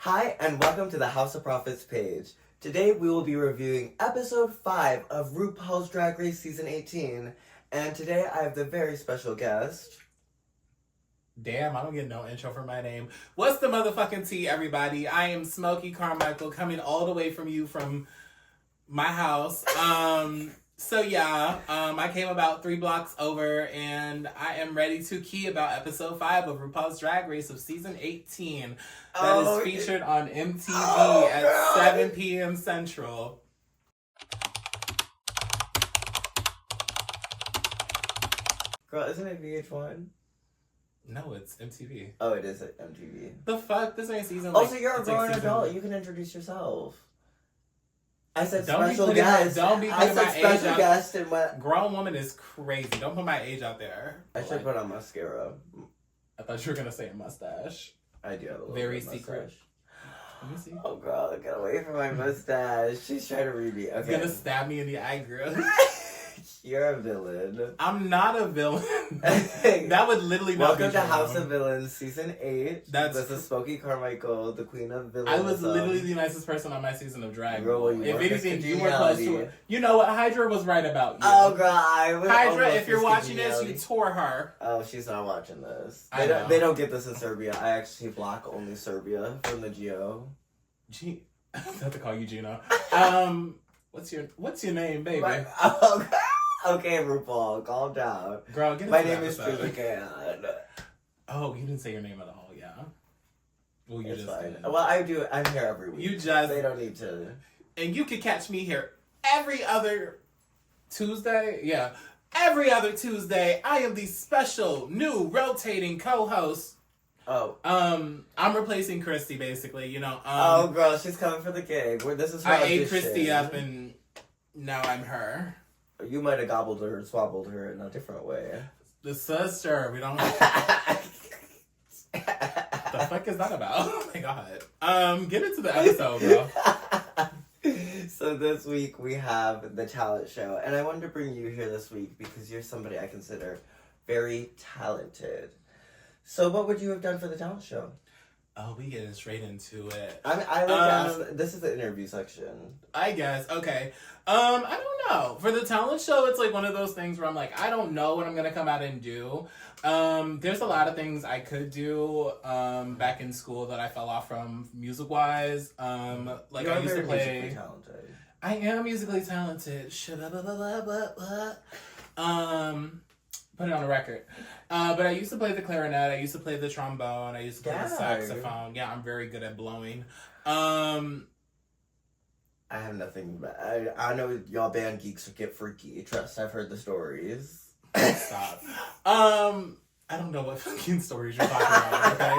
Hi, and welcome to the House of Prophets page. Today we will be reviewing episode 5 of RuPaul's Drag Race season 18. And today I have the very special guest. Damn, I don't get no intro for my name. What's the motherfucking tea, everybody? I am Smokey Carmichael, coming all the way from my house. I came about 3 blocks over, and I am ready to key about episode 5 of RuPaul's Drag Race of season 18. That is featured on MTV at 7 p.m. Central. Girl, isn't it VH1? No, it's MTV. Oh, it is at MTV. The fuck? This ain't season. Also, you're a grown adult. You can introduce yourself. I said special guest. Don't be putting my age out. Guest and what? Grown woman is crazy. Don't put my age out there. I should put on mascara. I thought you were gonna say a mustache. I do have a little very bit of secret. mustache. Let me see. Oh girl, get away from my mustache. She's trying to read me. Okay. Gonna stab me in the eye grill. You're a villain. I'm not a villain. That would literally not be Welcome to true. House of Villains, season 8. This is Smokey Carmichael, the queen of villains. I was literally the nicest person on my season of drag. Girl, if anything, you were close to it. You know what? Hydra was right about you. Oh, girl, I was Hydra, if you're watching this, you tore her. Oh, she's not watching this. They don't get this in Serbia. I actually block only Serbia from the Geo. I have to call you Gino. What's your name, baby? Okay, RuPaul, calm down. Girl, get my name is Trisha Smokey. Oh, you didn't say your name at all, yeah. Well, you it's just fine. did. Well, I do. I'm here every week. They don't need to. And you can catch me here every other Tuesday. Yeah, every other Tuesday. I am the special new rotating co-host. Oh. I'm replacing Christy, basically. You know. Oh, girl, she's coming for the gig. This is her I ate Christy up, and now I'm her. You might have gobbled her and swabbled her in a different way. The sister, we don't. The fuck is that about? Oh my god. Get into the episode, bro. So this week we have the talent show, and I wanted to bring you here this week because you're somebody I consider very talented. So what would you have done for the talent show? Oh, we getting straight into it. I like to ask, this is the interview section. I guess. Okay. I don't know. For the talent show, it's like one of those things where I'm like, I don't know what I'm going to come out and do. There's a lot of things I could do back in school that I fell off from music-wise. Like You're I used to play... musically talented. I am musically talented. Put it on the record. But I used to play the clarinet. I used to play the trombone. I used to play the saxophone. Yeah, I'm very good at blowing. I have nothing but I know y'all band geeks get freaky. Trust, I've heard the stories. Stop. I don't know what fucking stories you're talking about, okay?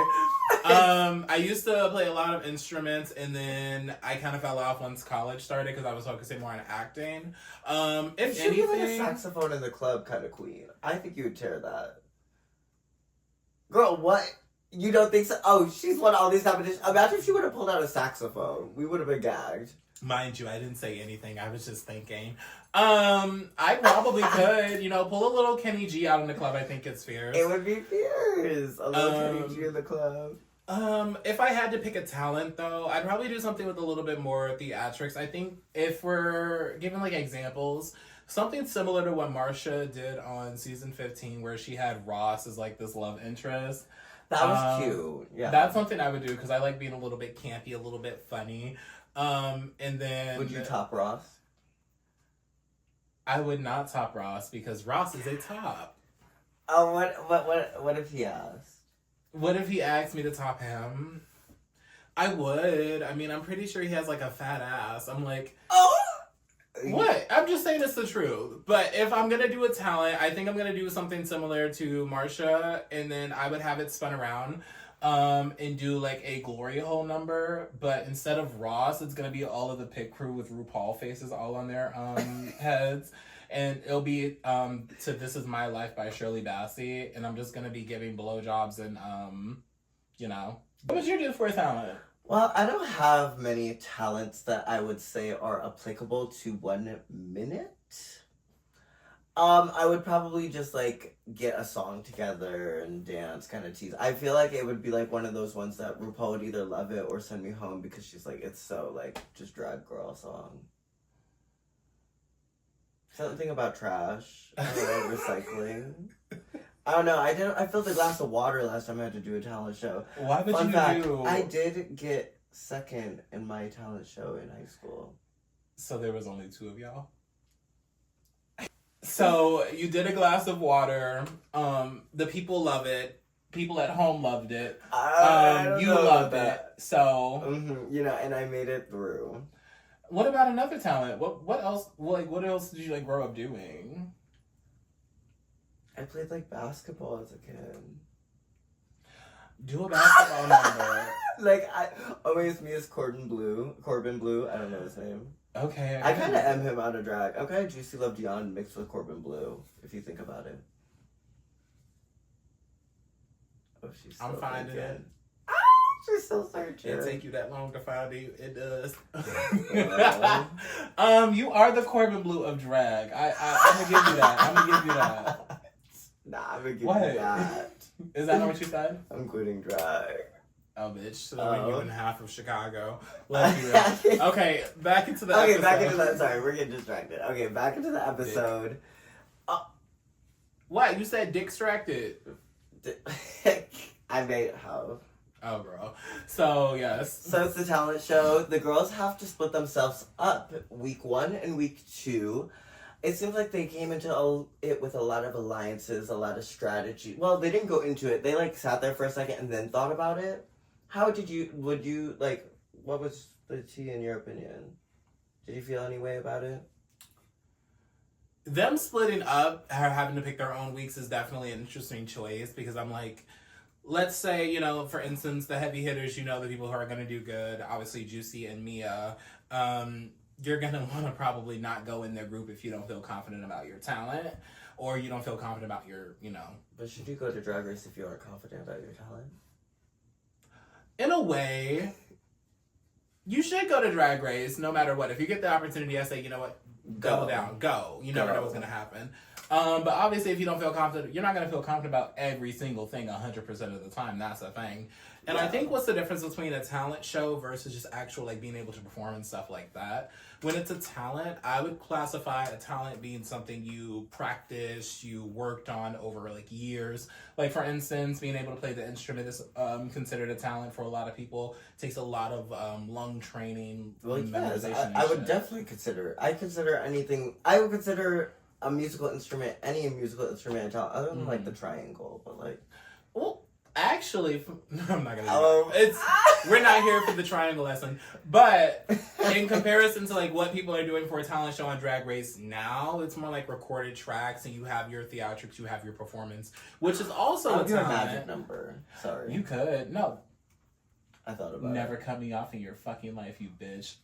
I used to play a lot of instruments, and then I kind of fell off once college started because I was focusing more on acting. If you should be like a anything, saxophone in the club kind of queen. I think you would tear that. Girl, what? You don't think so? Oh, she's won all these competitions. Imagine if she would have pulled out a saxophone. We would have been gagged. Mind you, I didn't say anything. I was just thinking. I probably could, pull a little Kenny G out in the club. I think it's fierce. It would be fierce. A little Kenny G in the club. If I had to pick a talent, though, I'd probably do something with a little bit more theatrics. I think if we're giving, examples, something similar to what Marcia did on season 15, where she had Ross as, this love interest. That was cute. Yeah. That's something I would do, because I like being a little bit campy, a little bit funny. And then... Would you top Ross? I would not top Ross, because Ross is a top. Oh, what if he asked? What if he asked me to top him? I would. I mean, I'm pretty sure he has, a fat ass. I'm like... Oh! What? I'm just saying it's the truth. But if I'm gonna do a talent, I think I'm gonna do something similar to Marcia, and then I would have it spun around. And do a glory hole number, but instead of Ross, it's gonna be all of the pit crew with RuPaul faces all on their heads, and it'll be to "This Is My Life" by Shirley Bassey, and I'm just gonna be giving blowjobs and What would you do for a talent? Well, I don't have many talents that I would say are applicable to 1 minute. I would probably just like get a song together and dance, kind of tease. I feel like it would be like one of those ones that RuPaul would either love it or send me home because she's like, it's so like just drag girl song. Something about trash. I don't know, recycling. I don't know. I filled a glass of water last time I had to do a talent show. Why would Fun you fact, do? I did get second in my talent show in high school. So there was only 2 of y'all? So you did a glass of water. The people love it. People at home loved it. You loved it. So you know, and I made it through. what about another talent? What else? Like what else did you like grow up doing? I played like basketball as a kid. Do a basketball number. Like I always me as Corbin Blue. I don't know his name. Okay. I kind of am him out of drag. Okay, Juicy Love Dion mixed with Corbin Blue. If you think about it. Oh, she's. I'm finding it. She's still searching. It take you that long to find it. It does. Well. You are the Corbin Blue of drag. I'm gonna give you that. I'm gonna give you that. Nah, I'm gonna give What? you that. Is that not what you said? I'm quitting drag. Oh, bitch. So when you in half of Chicago. Let's be real. Okay, back into the Okay, episode. back into that. Sorry, we're getting distracted. Okay, back into the episode. What? You said distracted. I made how. Oh, girl. So, yes. So it's the talent show. The girls have to split themselves up week 1 and week 2. It seems like they came into it with a lot of alliances, a lot of strategy. Well, they didn't go into it. They like sat there for a second and then thought about it. How would you like, what was the tea in your opinion? Did you feel any way about it? Them splitting up, or having to pick their own weeks is definitely an interesting choice because I'm like, let's say, you know, for instance, the heavy hitters, you know, the people who are going to do good, obviously Juicy and Mia, you're going to want to probably not go in their group if you don't feel confident about your talent or you don't feel confident about your, you know. But should you go to Drag Race if you aren't confident about your talent? In a way, you should go to Drag Race no matter what. If you get the opportunity, I say, you know what, double down, go. You never know what's going to happen. But obviously, if you don't feel confident, you're not going to feel confident about every single thing 100% of the time. That's a thing. And I think what's the difference between a talent show versus just actual, like, being able to perform and stuff like that? When it's a talent, I would classify a talent being something you practiced, you worked on over, like, years. Like, for instance, being able to play the instrument is considered a talent for a lot of people. It takes a lot of lung training, memorization. I would definitely consider. I would consider a musical instrument, any musical instrument, a talent, other than like the triangle, but like. Well, actually, I'm not gonna. We're not here for the triangle lesson, but in comparison to like what people are doing for a talent show on Drag Race now, it's more like recorded tracks, and you have your theatrics, you have your performance, which is also a talent. magic number. Sorry, you could no. I thought about Never it. cut me off in your fucking life, you bitch.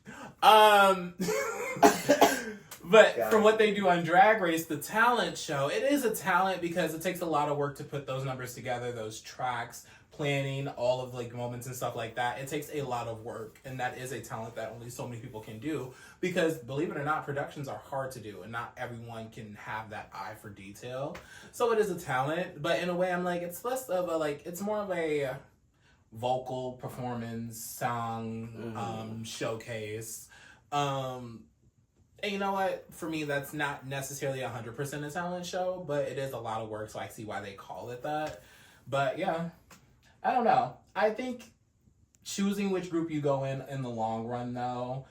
But for what they do on Drag Race, the talent show, it is a talent because it takes a lot of work to put those numbers together, those tracks, planning, all of like moments and stuff like that. It takes a lot of work, and that is a talent that only so many people can do because, believe it or not, productions are hard to do, and not everyone can have that eye for detail. So it is a talent, but in a way, I'm like, it's less of a, like, it's more of a vocal performance, song, showcase. And you know what? For me, that's not necessarily 100% a talent show, but it is a lot of work, so I see why they call it that. But yeah, I don't know. I think choosing which group you go in the long run, though,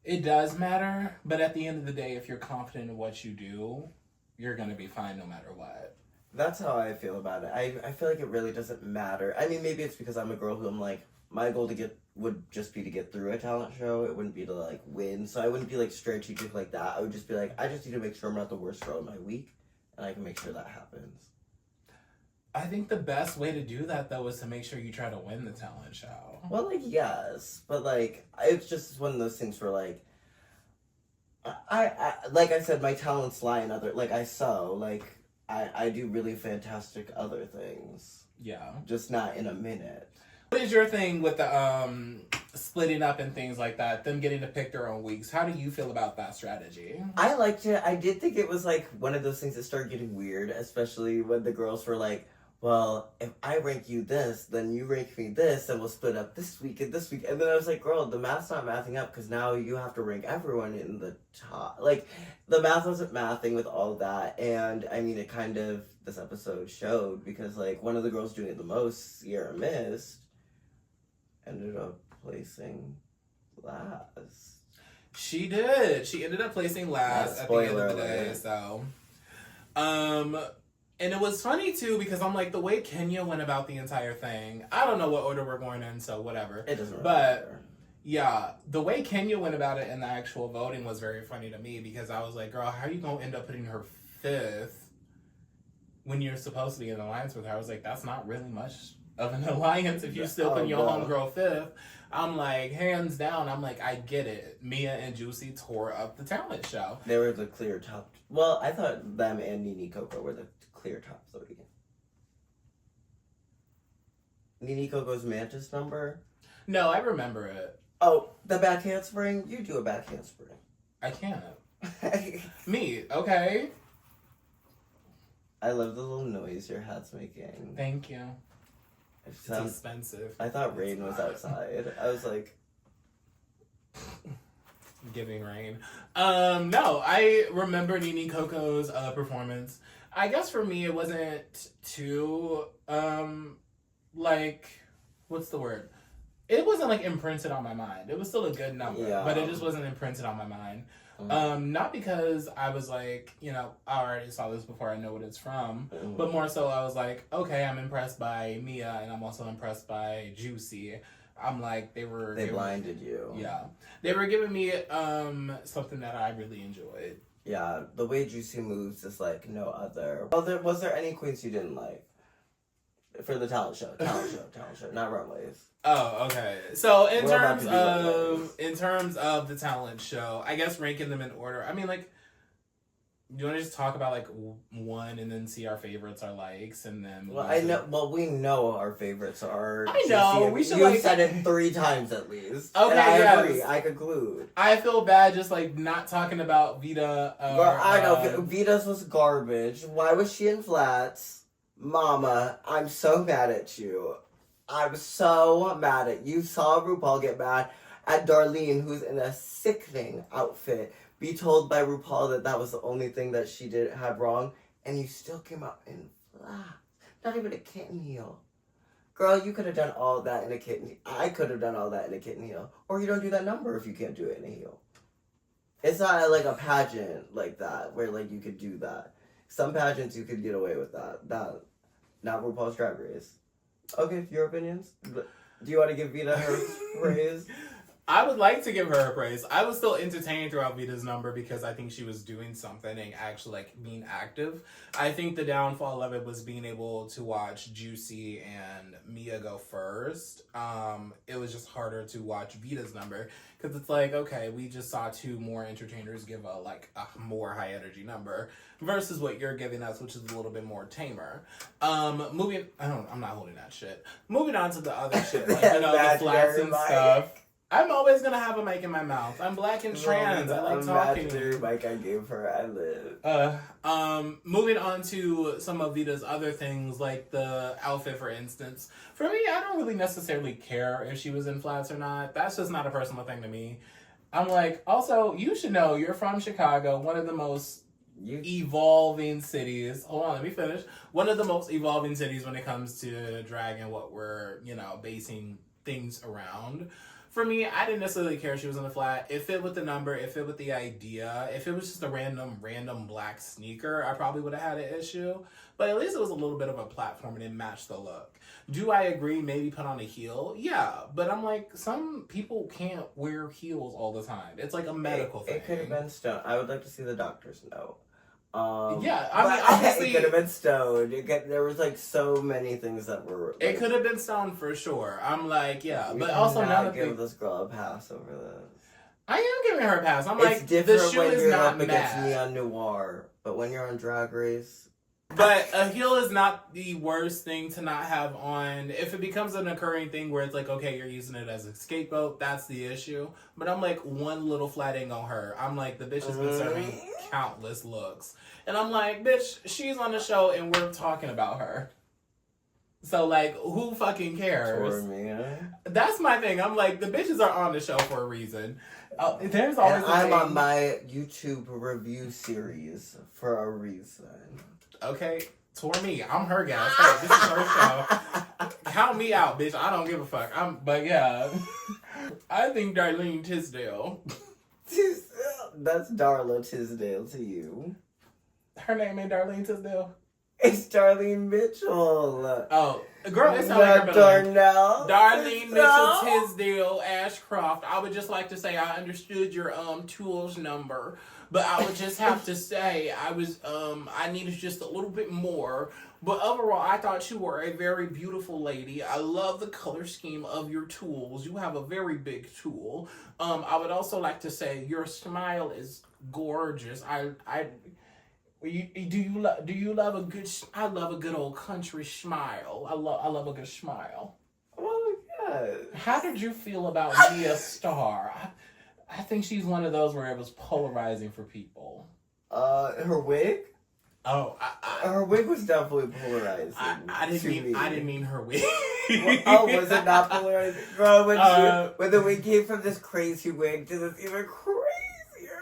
it does matter. But at the end of the day, if you're confident in what you do, you're going to be fine no matter what. That's how I feel about it. I feel like it really doesn't matter. I mean, maybe it's because I'm a girl who I'm like, my goal would just be to get through a talent show. It wouldn't be to like win. So I wouldn't be like strategic like that. I would just be like, I just need to make sure I'm not the worst girl in my week, and I can make sure that happens. I think the best way to do that though is to make sure you try to win the talent show. Well, like yes, but like it's just one of those things where like I like I said, my talents lie in other like I sew like I do really fantastic other things. Yeah, just not in a minute. What is your thing with the splitting up and things like that, them getting to pick their own weeks. How do you feel about that strategy? I liked it. I did think it was like one of those things that started getting weird, especially when the girls were like, well, if I rank you this, then you rank me this, and we'll split up this week and this week. And then I was like, girl, the math's not mathing up because now you have to rank everyone in the top. Like, the math wasn't mathing with all that. And I mean, it kind of, this episode showed because, like, one of the girls doing it the most, Sierra Mist, ended up placing last. She did. She ended up placing last at the end of the day. So, and it was funny too because I'm like, the way Kenya went about the entire thing. I don't know what order we're going in, so whatever. It doesn't really matter. But yeah, the way Kenya went about it in the actual voting was very funny to me because I was like, girl, how are you gonna end up putting her 5th when you're supposed to be in an alliance with her? I was like, that's not really much of an alliance if you still put your homegirl 5th. I'm like, hands down, I'm like, I get it. Mia and Juicy tore up the talent show. They were the clear top. Well, I thought them and Nene Coco were the clear top 3. Nene Coco's Mantis number? No, I remember it. Oh, the back handspring? You do a back handspring. I can't. Me, okay. I love the little noise your hat's making. Thank you. It's expensive. I thought rain was outside. I was like... Giving rain. No, I remember Nene Coco's performance. I guess for me it wasn't too, like, what's the word? It wasn't, like, imprinted on my mind. It was still a good number, but it just wasn't imprinted on my mind. Not because I was like, you know, I already saw this before, I know what it's from, but more so I was like, okay, I'm impressed by Mia, and I'm also impressed by Juicy. I'm like, they blinded you. Yeah. They were giving me something that I really enjoyed. Yeah, the way Juicy moves is like no other. Well, was there any queens you didn't like? For the talent show, not runways. Oh, okay. So in terms of the talent show, I guess ranking them in order. I mean, like, do you want to just talk about like one and then see our favorites, our likes, and then? Well, I know. Well, we know our favorites are. I know. We should. You said it 3 times at least. Okay, and I yes. agree. I conclude. I feel bad just like not talking about Vita. Well, I know Vita's was garbage. Why was she in flats? Mama, I'm so mad at you. I'm so mad at you. Saw RuPaul get mad at Darlene, who's in a sickening outfit, be told by RuPaul that that was the only thing that she had wrong, and you still came out in flats. Not even a kitten heel. Girl, you could have done all that in a kitten. I could have done all that in a kitten heel. Or you don't do that number if you can't do it in a heel. It's not like a pageant like that where like you could do that. Some pageants you could get away with that. Not RuPaul's Drag Race. Okay, your opinions? Do you want to give Vita her praise? I would like to give her a praise. I was still entertained throughout Vita's number because I think she was doing something and actually like being active. I think the downfall of it was being able to watch Juicy and Mia go first. It was just harder to watch Vita's number because it's like, okay, we just saw 2 more entertainers give a more high energy number versus what you're giving us, which is a little bit more tamer. I'm not holding that shit. Moving on to the other shit, like, you know, the flats and stuff. I'm always gonna have a mic in my mouth. I'm black and trans. I like talking. Imaginary mic I gave her. I live. Moving on to some of Vita's other things, like the outfit, for instance. For me, I don't really necessarily care if she was in flats or not. That's just not a personal thing to me. I'm like, also, you should know you're from Chicago, one of the most evolving cities. Hold on, let me finish. One of the most evolving cities when it comes to drag and what we're, you know, basing things around. For me, I didn't necessarily care if she was in the flat. It fit with the number. It fit with the idea. If it was just a random black sneaker, I probably would have had an issue. But at least it was a little bit of a platform and it matched the look. Do I agree? Maybe put on a heel? Yeah. But I'm like, some people can't wear heels all the time. It's like a medical thing. It could have been stone. I would like to see the doctor's note. Yeah, I mean, obviously it could have been stoned. There was like so many things that were. Like, it could have been stoned for sure. I'm like, yeah, we but also now give this girl a pass over this. I am giving her a pass. I'm it's like, different the shoe when is you're not up against mad. Neon Noir, but when you're on Drag Race, But a heel is not the worst thing to not have on. If it becomes an occurring thing where it's like, okay, you're using it as a scapegoat, that's the issue. But I'm like, one little flat ain't gonna hurt. I'm like, the bitch has been serving countless looks. And I'm like, bitch, she's on the show and we're talking about her. So, like, who fucking cares? For me, That's my thing. I'm like, the bitches are on the show for a reason. There's always I'm on my YouTube review series for a reason. Okay, for me, I'm her guest. Hey, this is her show. Count me out, bitch. I don't give a fuck. But yeah, I think Darlene Tisdale. That's Darla Tisdale to you. Her name ain't Darlene Tisdale. It's Darlene Mitchell. Oh, girl, it sounds like her Darnell. Darlene Mitchell Tisdale Ashcroft. I would just like to say I understood your tools number. But I would just have to say I needed just a little bit more. But overall, I thought you were a very beautiful lady. I love the color scheme of your tools. You have a very big tool. I would also like to say your smile is gorgeous. Do you love a good? I love a good old country smile. I love a good smile. Oh my god! How did you feel about Mia Starr? I think she's one of those where it was polarizing for people. Her wig? Oh, her wig was definitely polarizing. I didn't mean her wig. Was it not polarizing? Bro, when the wig came from this crazy wig to this even crazier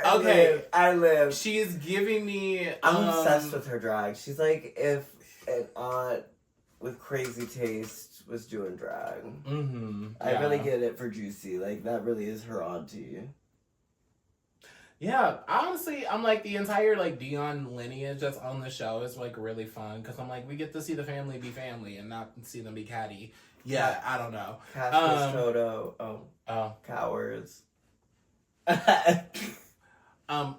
wig. I live. She is giving me. I'm obsessed with her drag. She's like if an aunt with crazy taste was doing drag. Mm-hmm. I really get it for Juicy. Like, that really is her auntie. Yeah, honestly, I'm like, the entire, like, Dion lineage that's on the show is, like, really fun. Because I'm like, we get to see the family be family and not see them be catty. Yeah, I don't know. Casper's Toto. Cowards.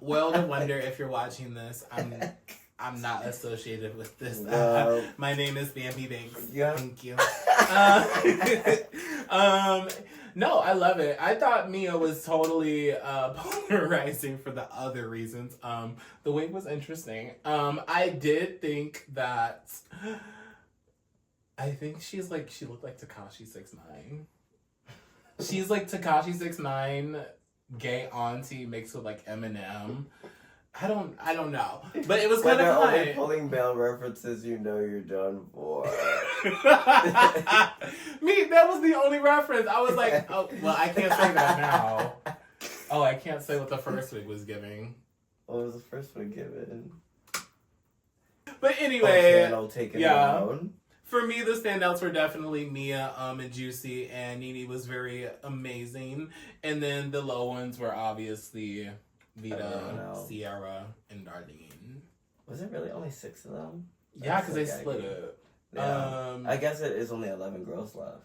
Well, to wonder if you're watching this, I'm not associated with this. My name is Bambi Banks. Yeah. Thank you. No, I love it. I thought Mia was totally polarizing for the other reasons. The wig was interesting. I did think that. I think she looked like Tekashi 6ix9ine. She's like Tekashi 6ix9ine, gay auntie mixed with like Eminem. I don't know, but it was kind of fun. Only pulling Bell references, you know you're done for. Me, that was the only reference. I was like, oh, well, I can't say that now. Oh, I can't say what the first wig was giving. What was the first one given? But anyway, down. For me, the standouts were definitely Mia, and Juicy, and Nene was very amazing. And then the low ones were obviously Vita, Sierra, and Darlene. Was it really only 6 of them? Yeah, because they split it. Yeah. I guess it is only 11 girls left.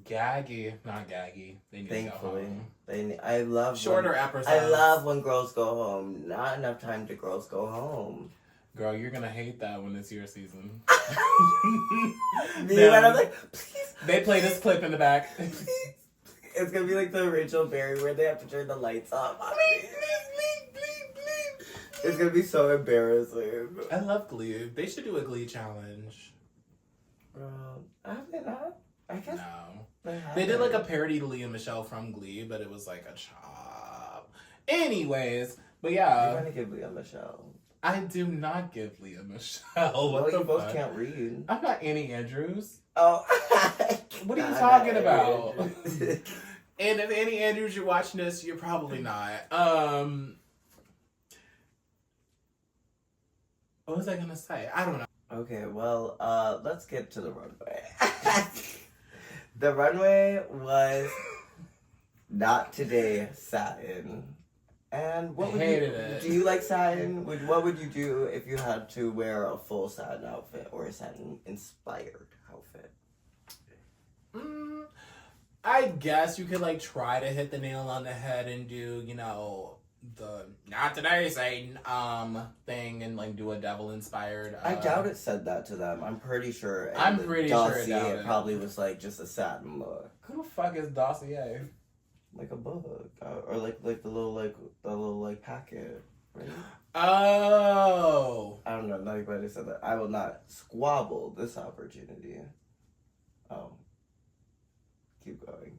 Gaggy, not Gaggy. They need Thankfully, to go home. I love shorter episodes. I love when girls go home. Not enough time to girls go home. Girl, you're gonna hate that when it's your season. Me, when I'm like, please. They play this clip in the back. Please. It's gonna be like the Rachel Berry where they have to turn the lights off. It's gonna be so embarrassing. I love Glee. They should do a Glee challenge. Have they not? I guess. No. They did like a parody to Leah Michelle from Glee, but it was like a chop. Anyways, but yeah. You're gonna give Leah Michelle. I do not give Leah Michelle. Well, you both can't read. I'm not Annie Andrews. Oh. What are you talking about? And if Annie Andrews, you're watching this, you're probably not. What was I gonna say? I don't know. Okay, well, let's get to the runway. The runway was not today satin. And what would it. Do you like satin? What would you do if you had to wear a full satin outfit or a satin inspired outfit? I guess you could like try to hit the nail on the head and do, you know, the not today Satan thing and like do a devil inspired. I doubt it said that to them. I'm pretty sure. I'm pretty sure it probably was like just a satin look. Who the fuck is Dossier? Like a book, or like the little packet. Ready? Oh. I don't know. Nobody said that. I will not squabble this opportunity. Oh. Keep going.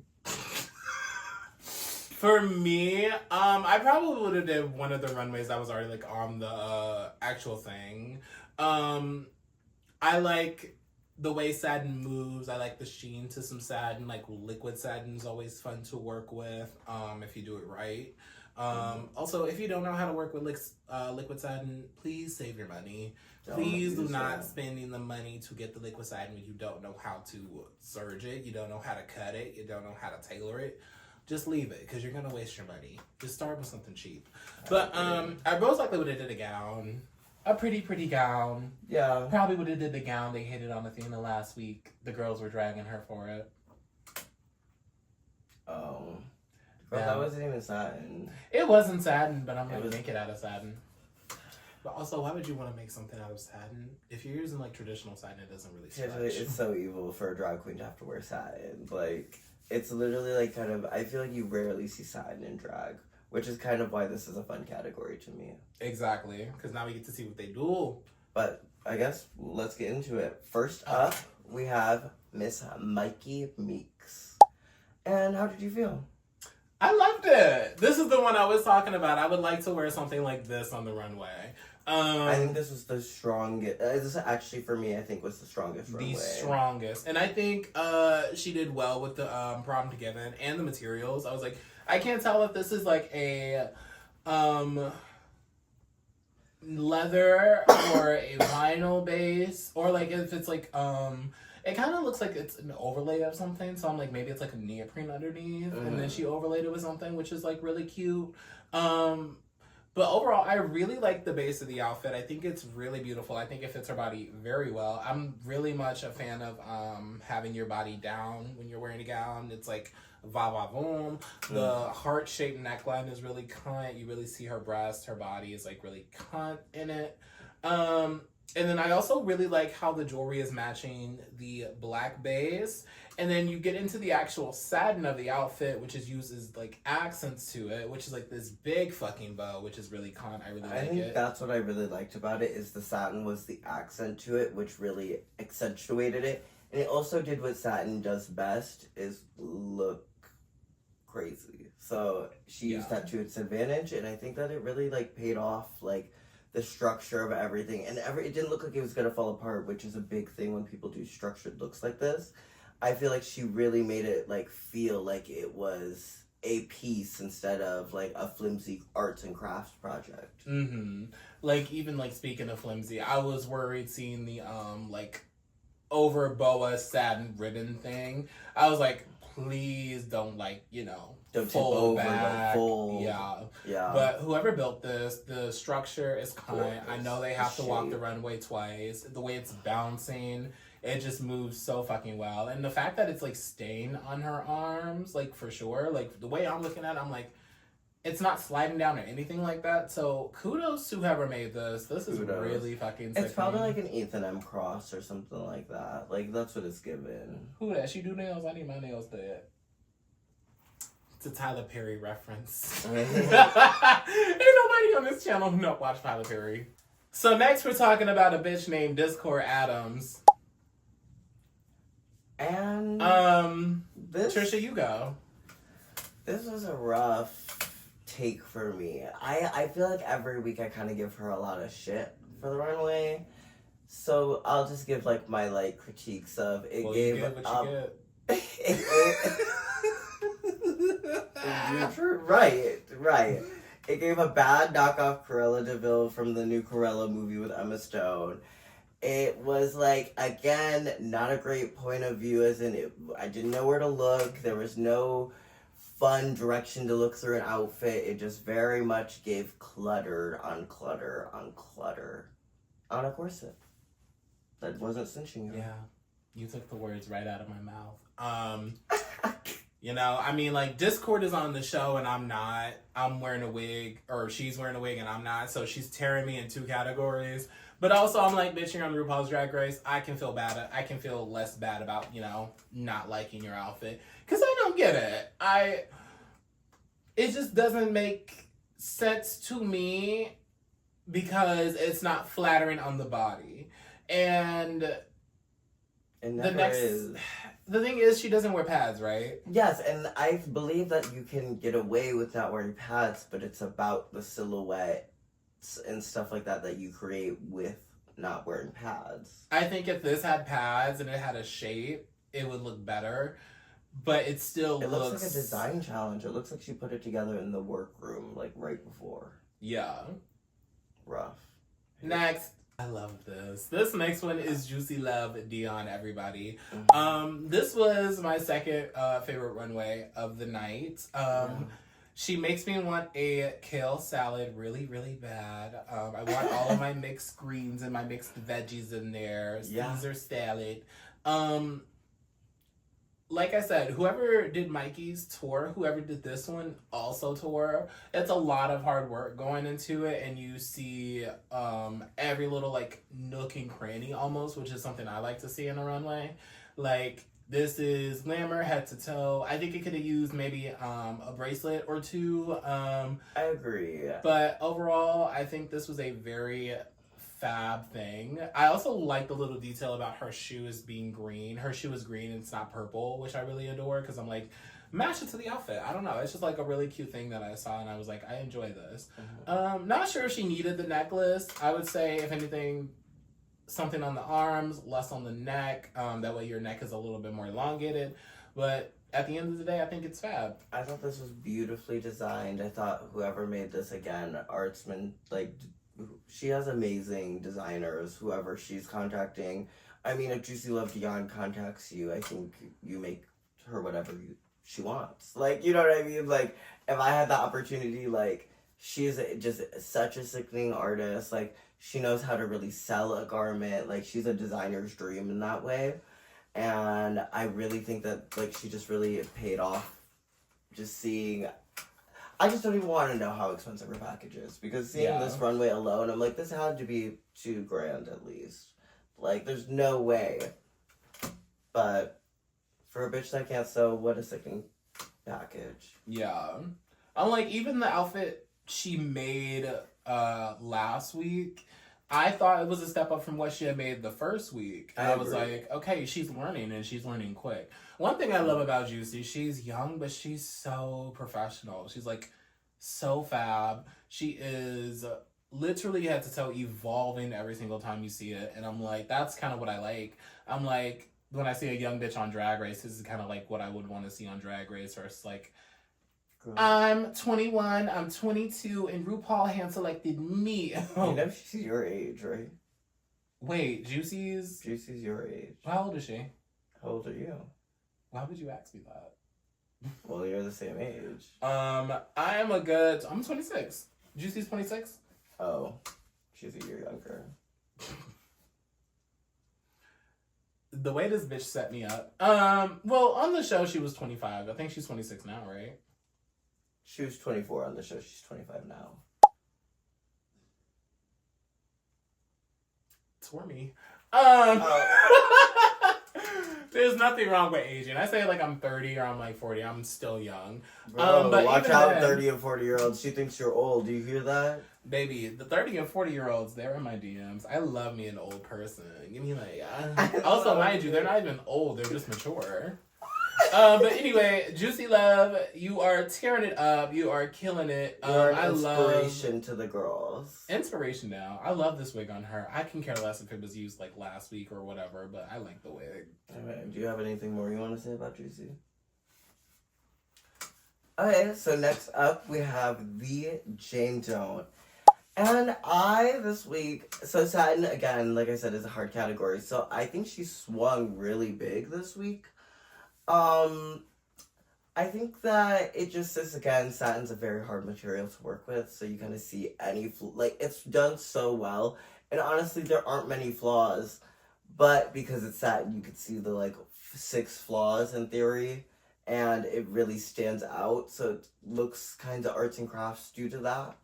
For me, I probably would have did one of the runways that was already like on the actual thing. I like the way satin moves. I like the sheen to some satin. Like liquid satin is always fun to work with. If you do it right. Also, if you don't know how to work with liquid satin, please save your money. Please do not spending the money to get the liquid satin when you don't know how to serge it, you don't know how to cut it, you don't know how to tailor it. Just leave it because you're gonna waste your money. Just start with something cheap. But I most likely would have did a gown, a pretty gown. Yeah. Probably would have did the gown they hated on Athena last week. The girls were dragging her for it. Oh. Girl, that wasn't even satin. It wasn't satin, but I'm gonna make it out of satin. But also, why would you want to make something out of satin? If you're using like traditional satin, it doesn't really stretch. It's so evil for a drag queen to have to wear satin. Like, it's literally like kind of, I feel like you rarely see satin in drag, which is kind of why this is a fun category to me. Exactly, because now we get to see what they do. But I guess let's get into it. First up, we have Miss Mikey Meeks. And how did you feel? I loved it. This is the one I was talking about. I would like to wear something like this on the runway. I think this was the strongest. This actually, for me, I think was the strongest runway. The strongest. And I think she did well with the prompt given and the materials. I was like, I can't tell if this is like a leather or a vinyl base, or like if it's like it kind of looks like it's an overlay of something, so I'm like, maybe it's like a neoprene underneath, and then she overlaid it with something, which is like really cute. But overall, I really like the base of the outfit. I think it's really beautiful. I think it fits her body very well. I'm really much a fan of having your body down when you're wearing a gown. It's like va va voom. The heart-shaped neckline is really cunt. You really see her breast. Her body is like really cunt in it. And then I also really like how the jewelry is matching the black base. And then you get into the actual satin of the outfit, which is used as like accents to it, which is like this big fucking bow, which is really cunt. I really like it. I think that's what I really liked about it, is the satin was the accent to it, which really accentuated it. And it also did what satin does best, is look crazy. So she used that to its advantage, and I think that it really like paid off, like the structure of everything, and it didn't look like it was gonna fall apart, which is a big thing when people do structured looks like this. I feel like she really made it like feel like it was a piece instead of like a flimsy arts and crafts project. Like, even like speaking of flimsy, I was worried seeing the like over boa satin ribbon thing. I was like, please don't like, Don't tip fold over, back. don't fold. Yeah. But whoever built this, the structure is kind. I know they have to walk the runway twice. The way it's bouncing, it just moves so fucking well. And the fact that it's like staying on her arms, like for sure, like the way I'm looking at it, I'm like, it's not sliding down or anything like that. So kudos to whoever made this. This is really fucking sick. It's probably like an Ethan M. Cross or something like that. Like, that's what it's given. Who that? She do nails? I need my nails dead. It's a Tyler Perry reference. Ain't nobody on this channel who don't watch Tyler Perry. So next we're talking about a bitch named Discord Adams. And Trisha, you go. This was a rough take for me. I feel like every week I kind of give her a lot of shit for the runway. So I'll just give like my like critiques of it. Well, gave you get what you get. Right. It gave a bad knockoff Cruella de Vil from the new Cruella movie with Emma Stone. It was like, again, not a great point of view, as in I didn't know where to look. There was no fun direction to look through an outfit. It just very much gave clutter on clutter on clutter on a corset that wasn't cinching her. Yeah, you took the words right out of my mouth. I mean, like, Discord is on the show and I'm not. I'm wearing a wig, or she's wearing a wig and I'm not. So she's tearing me in two categories. But also, I'm like, bitch, you're on RuPaul's Drag Race. I can feel bad. I can feel less bad about, not liking your outfit. Because I don't get it. It just doesn't make sense to me because it's not flattering on the body. And It never is. the thing is, she doesn't wear pads, right? Yes, and I believe that you can get away with not wearing pads, but it's about the silhouette and stuff like that that you create with not wearing pads. I think if this had pads and it had a shape, it would look better. But it still looks like a design challenge. It looks like she put it together in the workroom, like right before. Yeah. Rough. Next. I love this. This next one is Juicy Love Dion, everybody. This was my second favorite runway of the night. She makes me want a kale salad really, really bad. I want all of my mixed greens and my mixed veggies in there. Yeah. Caesar salad. Like I said, whoever did Mikey's tour, whoever did this one also tour. It's a lot of hard work going into it, and you see every little like nook and cranny almost, which is something I like to see in a runway. Like, this is glamour head to toe. I think it could have used maybe a bracelet or two. I agree. But overall, I think this was a very fab thing. I also like the little detail about her shoe is being green. Her shoe is green and it's not purple, which I really adore, because I'm like, match it to the outfit. I don't know. It's just like a really cute thing that I saw and I was like, I enjoy this. Not sure if she needed the necklace. I would say, if anything, something on the arms, less on the neck. That way your neck is a little bit more elongated. But at the end of the day, I think it's fab. I thought this was beautifully designed. I thought whoever made this, again, artsman, like, she has amazing designers, whoever she's contacting. I mean, if Juicy Love Dion contacts you, I think you make her whatever she wants. Like, you know what I mean? Like, if I had the opportunity, like, she's just such a sickening artist. Like, she knows how to really sell a garment. Like, she's a designer's dream in that way. And I really think that, like, she just really paid off just seeing... I just don't even want to know how expensive her package is, because seeing this runway alone, I'm like, this had to be $2,000 at least. Like, there's no way. But for a bitch that can't sew, what a sickening package. Yeah. I'm like, even the outfit she made last week, I thought it was a step up from what she had made the first week. And I was like, okay, she's learning, and she's learning quick. One thing I love about Juicy, she's young, but she's so professional. She's like so fab. She is literally head to toe evolving every single time you see it. And I'm like, that's kind of what I like. I'm like, when I see a young bitch on Drag Race, this is kind of like what I would want to see on Drag Race. Or it's like, girl, I'm 21, I'm 22, and RuPaul hand selected me. You know she's your age, right? Wait, Juicy's your age. How old is she? How old are you? Why would you ask me that? Well, you're the same age. I'm 26. Juicy's 26? Oh, she's a year younger. The way this bitch set me up. Well, on the show she was 25. I think she's 26 now, right? She was 24 on the show. She's 25 now. Tore me. There's nothing wrong with aging. I say like I'm 30 or I'm like 40. I'm still young. Bro, but watch out, then, 30 and 40-year-olds. She thinks you're old. Do you hear that? Baby, the 30 and 40-year-olds, they're in my DMs. I love me an old person. Give me like... Also, mind you, they're not even old. They're just mature. But anyway, Juicy Love, you are tearing it up. You are killing it. You're an inspiration to the girls. Inspiration now. I love this wig on her. I can care less if it was used like last week or whatever, but I like the wig. Alright, do you have anything more you want to say about Juicy? Okay, so next up we have the Jane Don't. And this week, so satin, again, like I said, is a hard category. So I think she swung really big this week. I think that it just is, again, satin's a very hard material to work with, so you kind of see like, it's done so well, and honestly, there aren't many flaws, but because it's satin, you could see the, like, 6 flaws in theory, and it really stands out, so it looks kind of arts and crafts due to that.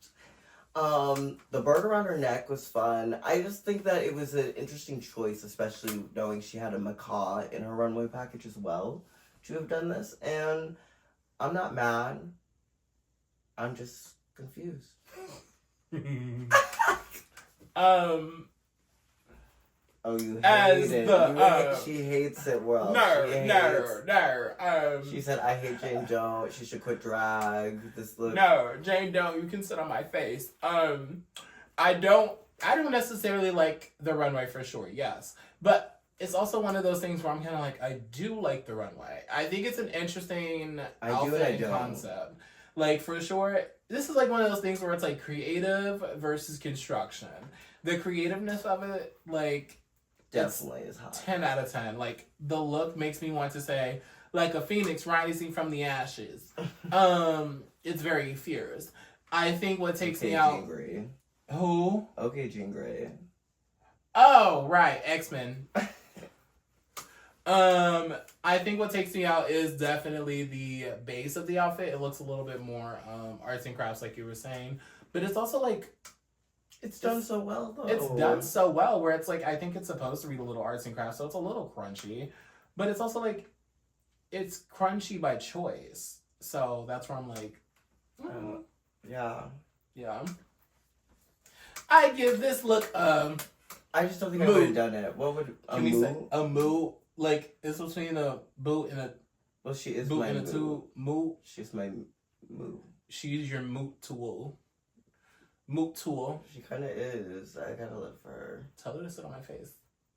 The bird around her neck was fun. I just think that it was an interesting choice, especially knowing she had a macaw in her runway package as well, to have done this. And I'm not mad. I'm just confused. Oh, you hate as it. She hates it, World. No. She said, I hate Jane Doe. She should quit drag. This look. No, Jane Doe, you can sit on my face. I don't necessarily like the runway for sure, yes. But it's also one of those things where I'm kind of like, I do like the runway. I think it's an interesting outfit and concept. Like, for sure, this is like one of those things where it's like creative versus construction. The creativeness of it, like, definitely is hot. 10 out of 10. Like, the look makes me want to say, like a phoenix rising from the ashes. It's very fierce. I think what takes me out... Jean Grey. Who? Okay, Jean Grey. Oh, right. X-Men. I think what takes me out is definitely the base of the outfit. It looks a little bit more arts and crafts, like you were saying. But it's also like... It's done so well, though. It's done so well, where it's like, I think it's supposed to read a little arts and crafts, so it's a little crunchy. But it's also like, it's crunchy by choice. So that's where I'm like, yeah. I give this look I just don't think I would have done it. What would Can we say a moo? Like, it's between a boot and a... Well, she is boot my and a two moo. She's my moo. She's your moot tool. Moot tool. She kind of is. I gotta look for her. Tell her to sit on my face.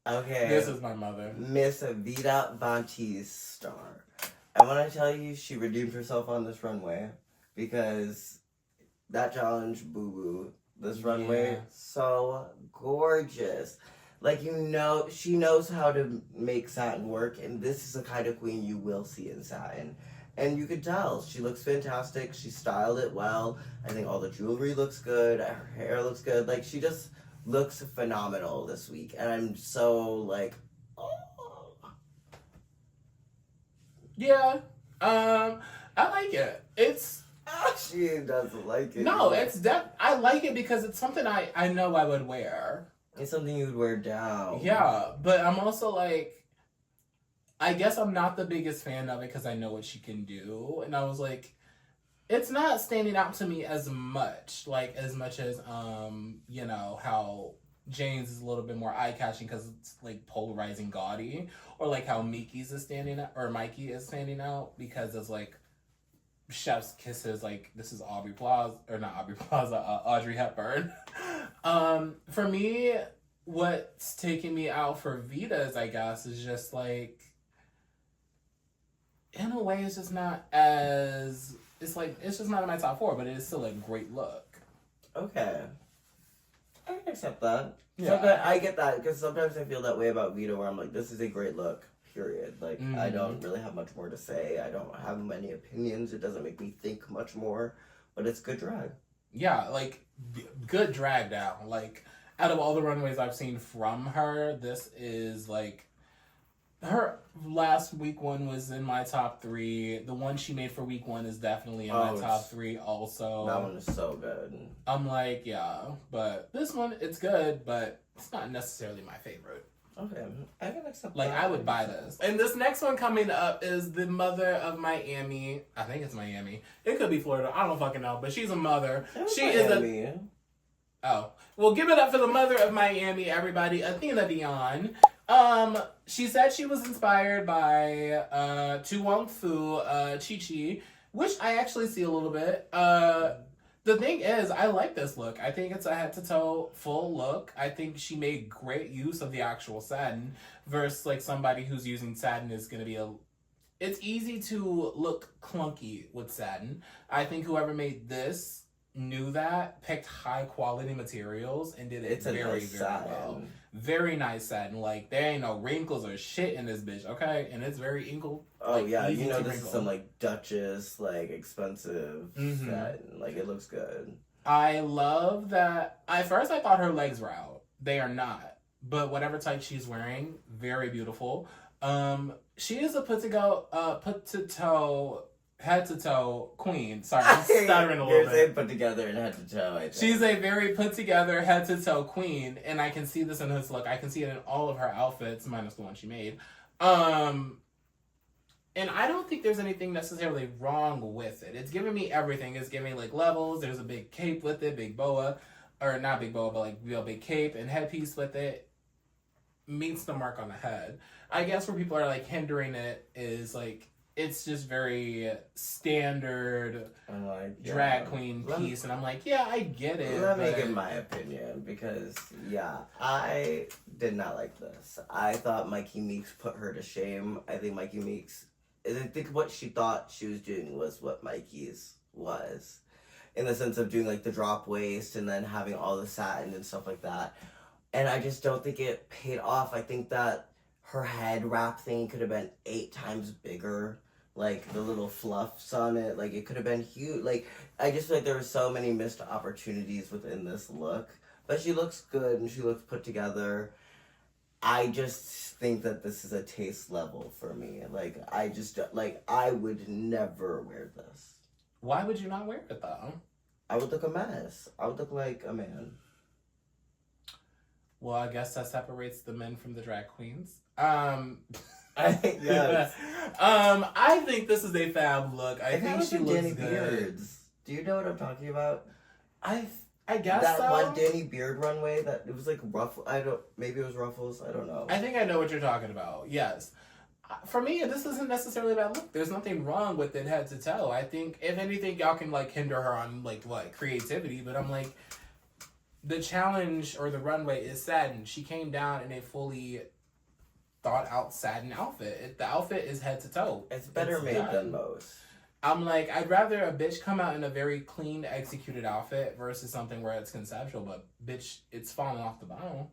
Okay. This is my mother. Miss Vida Bautista. I want to tell you, she redeemed herself on this runway because that challenge, boo-boo. This runway, so gorgeous. Like, you know, she knows how to make satin work, and this is the kind of queen you will see in satin. And you could tell, she looks fantastic, she styled it well, I think all the jewelry looks good, her hair looks good, like, she just looks phenomenal this week, and I'm so, like, oh. Yeah, I like it. It's... She doesn't like it. No, I like it because it's something I know I would wear. It's something you would wear down. Yeah, but I'm also like, I guess I'm not the biggest fan of it because I know what she can do. And I was like, it's not standing out to me as much as, you know, how Jane's is a little bit more eye-catching because it's, like, polarizing gaudy. Or, like, how Mikey is standing out because it's, like, chef's kisses, like, this is Audrey Hepburn. For me, what's taking me out for Vita's, I guess, is just, like, in a way, it's just not as, it's just not in my top 4, but it is still a great look. Okay. I can accept that. Yeah. I get that, because sometimes I feel that way about Vita, where I'm like, this is a great look. Period. Like, I don't really have much more to say. I don't have many opinions. It doesn't make me think much more. But it's good drag. Yeah, like, good drag down. Like, out of all the runways I've seen from her, this is, like, her last week one was in my top 3. The one she made for week 1 is definitely in my top 3 also. That one is so good. I'm like, yeah. But this one, it's good, but it's not necessarily my favorite. Okay, I can accept that. Like, I would buy this. And this next one coming up is the mother of Miami. I think it's Miami. It could be Florida. I don't fucking know. But she's a mother. She Miami. is a... Oh. Well, give it up for the mother of Miami, everybody. Athena Dion. She said she was inspired by Tu Wong Fu, Chi-Chi, which I actually see a little bit. The thing is, I like this look. I think it's a head-to-toe full look. I think she made great use of the actual satin versus, like, somebody who's using satin is going to be It's easy to look clunky with satin. I think whoever made this knew that, picked high-quality materials, and did it very well. Very nice satin. Like, there ain't no wrinkles or shit in this bitch, okay? And it's very inkle. Oh, like, yeah. You know, this wrinkle. is some, like, Duchess, like, expensive satin. Like, it looks good. I love that. At first, I thought her legs were out. They are not. But whatever type she's wearing, very beautiful. She is a head to toe queen. Sorry, I'm stuttering a little bit. You're put together and head to toe. I think. She's a very put together head to toe queen, and I can see this in this look. I can see it in all of her outfits, minus the one she made. And I don't think there's anything necessarily wrong with it. It's giving me everything. It's giving, like, levels. There's a big cape with it, big boa. or not big boa, but like real big cape and headpiece with it, meets the mark on the head. I guess where people are like hindering it is like it's just very standard drag queen piece, and I'm like, yeah, I get it. Let me give my opinion because I did not like this. I thought Mikey Meeks put her to shame. I think Mikey Meeks, I think what she thought she was doing was what Mikey's was, in the sense of doing like the drop waist and then having all the satin and stuff like that. And I just don't think it paid off. I think that her head wrap thing could have been 8 times bigger. Like, the little fluffs on it. Like, it could have been huge. Like, I just feel like there were so many missed opportunities within this look. But she looks good and she looks put together. I just think that this is a taste level for me. Like, I would never wear this. Why would you not wear it, though? I would look a mess. I would look like a man. Well, I guess that separates the men from the drag queens. Yes. I think this is a fab look. I think she looks Danny good. Beards. Do you know what I'm talking about? I guess that so. one Danny Beard runway that it was like maybe it was Ruffles. I don't know. I think I know what you're talking about. Yes. For me, this isn't necessarily a bad look. There's nothing wrong with it head to toe. I think if anything, y'all can like hinder her on like what creativity. But I'm like, the challenge or the runway is satin. She came down in a fully thought out satin outfit. The outfit is head to toe. It's better made than most. I'm like, I'd rather a bitch come out in a very clean executed outfit versus something where it's conceptual, but bitch, it's falling off the bone.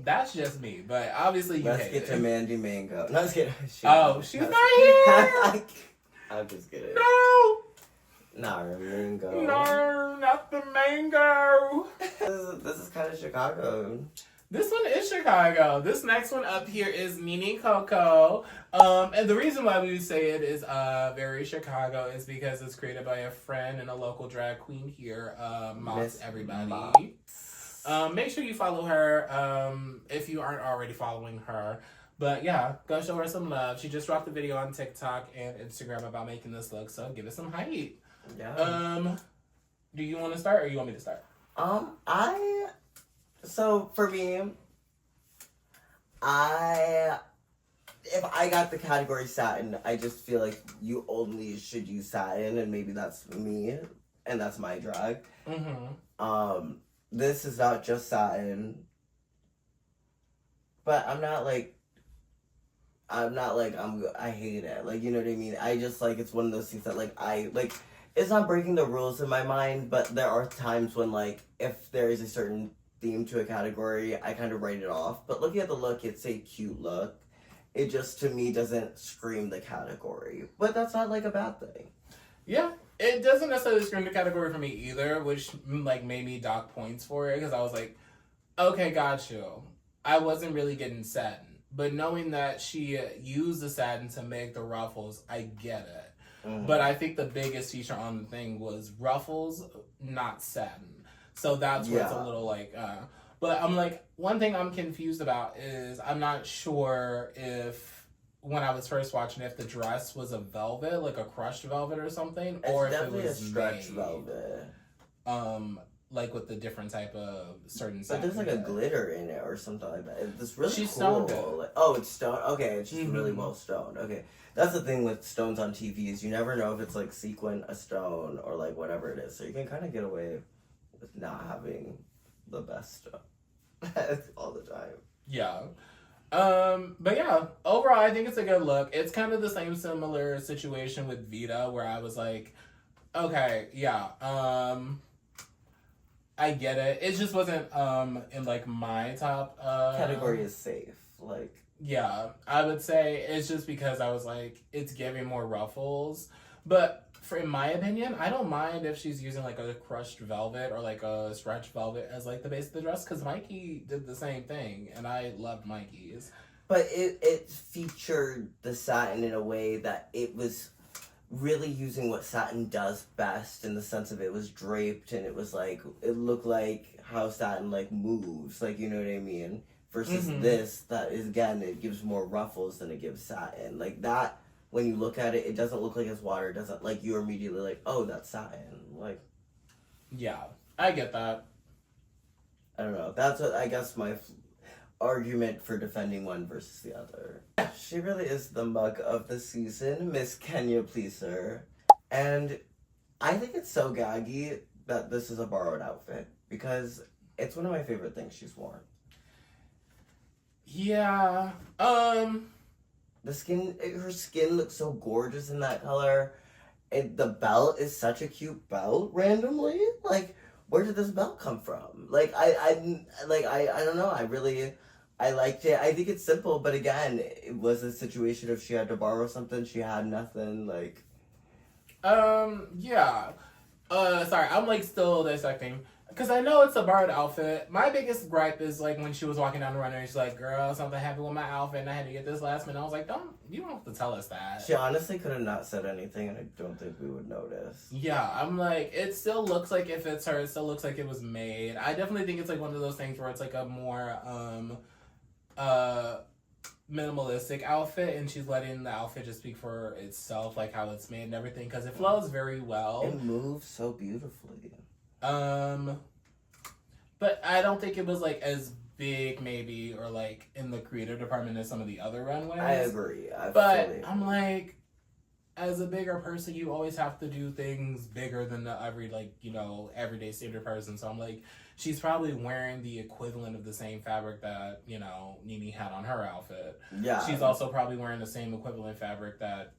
That's just me, but obviously you Let's get to Mandy Mango. No, I was kidding. She's not here! I'm just kidding. No! Not her mango. No, not the mango. This is kind of Chicago. This one is Chicago. This next one up here is Nene Coco. And the reason why we say it is very Chicago is because it's created by a friend and a local drag queen here, Mops Everybody. Mops. Make sure you follow her if you aren't already following her. But yeah, go show her some love. She just dropped a video on TikTok and Instagram about making this look, so give it some hype. Yeah. Do you want to start or you want me to start? So for me, if I got the category satin, I just feel like you only should use satin, and maybe that's me, and that's my drag. Mm-hmm. This is not just satin, but I hate it. Like, you know what I mean? I just like, it's one of those things that it's not breaking the rules in my mind, but there are times when like, if there is a certain theme to a category, I kind of write it off. But looking at the look, it's a cute look. It just, to me, doesn't scream the category. But that's not like a bad thing. Yeah, it doesn't necessarily scream the category for me either, which like made me dock points for it because I was like, okay, got you. I wasn't really getting satin, but knowing that she used the satin to make the ruffles, I get it. Mm-hmm. But I think the biggest feature on the thing was ruffles, not satin. So that's where it's a little like, But I'm like, one thing I'm confused about is I'm not sure if, when I was first watching, if the dress was a velvet, like a crushed velvet or something, or if it was a stretch velvet. Like with the different type of certain. But there's like a glitter in it or something like that. It's really She's cool. stoned it. Like, oh, it's stoned. Okay, it's just really well stoned. Okay, that's the thing with stones on TV is you never know if it's like sequin, a stone, or like whatever it is. So you can kind of get away with not having the best stuff all the time. Yeah. But yeah, overall, I think it's a good look. It's kind of the same similar situation with Vita, where I was like, okay, yeah, I get it. It just wasn't, in like my top, category is safe. Like, yeah, I would say it's just because I was like, it's giving more ruffles, but in my opinion, I don't mind if she's using like a crushed velvet or like a stretch velvet as like the base of the dress, because Mikey did the same thing and I loved Mikey's. But it featured the satin in a way that it was really using what satin does best, in the sense of it was draped and it was like, it looked like how satin like moves, like, you know what I mean? Versus this, that is, again, it gives more ruffles than it gives satin. Like that, when you look at it, it doesn't look like it's water. It doesn't, like, you're immediately like, oh, that's satin. Like, yeah. I get that. I don't know. That's what I guess my argument for defending one versus the other. She really is the mug of the season, Miss Kenya Pleaser. And I think it's so gaggy that this is a borrowed outfit because it's one of my favorite things she's worn. Yeah. Her skin looks so gorgeous in that color. The belt is such a cute belt randomly. Like, where did this belt come from? I don't know. I liked it. I think it's simple, but again, it was a situation if she had to borrow something, she had nothing. Like, yeah. Sorry, I'm like still dissecting. Because I know it's a borrowed outfit. My biggest gripe is like when she was walking down the runway and she's like, girl, something happened with my outfit and I had to get this last minute. I was like, you don't have to tell us that. She honestly could have not said anything and I don't think we would notice. Yeah, I'm like, it still looks like if it's her, it still looks like it was made. I definitely think it's like one of those things where it's like a more, minimalistic outfit and she's letting the outfit just speak for itself, like how it's made and everything, because it flows very well. It moves so beautifully. But I don't think it was like as big maybe or like in the creative department as some of the other runways. I agree. I'm like, as a bigger person, you always have to do things bigger than the everyday standard person. So I'm like, she's probably wearing the equivalent of the same fabric that, Nene had on her outfit. Yeah. She's also probably wearing the same equivalent fabric that,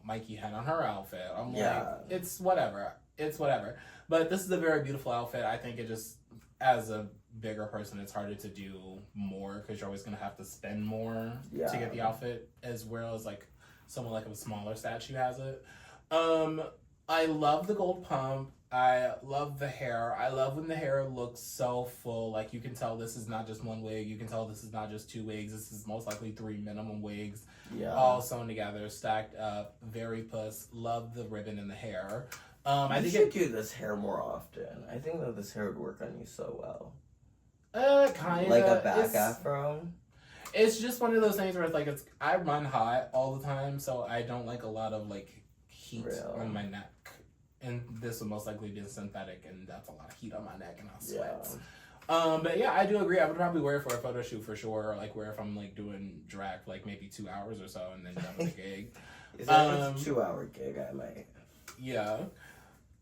Mikey had on her outfit. I'm like, it's whatever. It's whatever. But this is a very beautiful outfit. I think it just, as a bigger person, it's harder to do more because you're always going to have to spend more to get the outfit, as well as like someone like a smaller statue has it. I love the gold pump. I love the hair. I love when the hair looks so full. Like, you can tell this is not just one wig. You can tell this is not just 2 wigs. This is most likely 3 minimum wigs. Yeah. All sewn together, stacked up. Very puss. Love the ribbon and the hair. I think should do this hair more often. I think that this hair would work on you so well. Kind of. Like a back afro. It's just one of those things where it's like, I run hot all the time, so I don't like a lot of like heat on my neck. And this would most likely be synthetic, and that's a lot of heat on my neck, and I'll sweat. Yeah. But yeah, I do agree. I would probably wear it for a photo shoot for sure, or like wear if I'm like doing drag for like maybe 2 hours or so, and then done with the gig. Is that a 2-hour gig? I might. Yeah.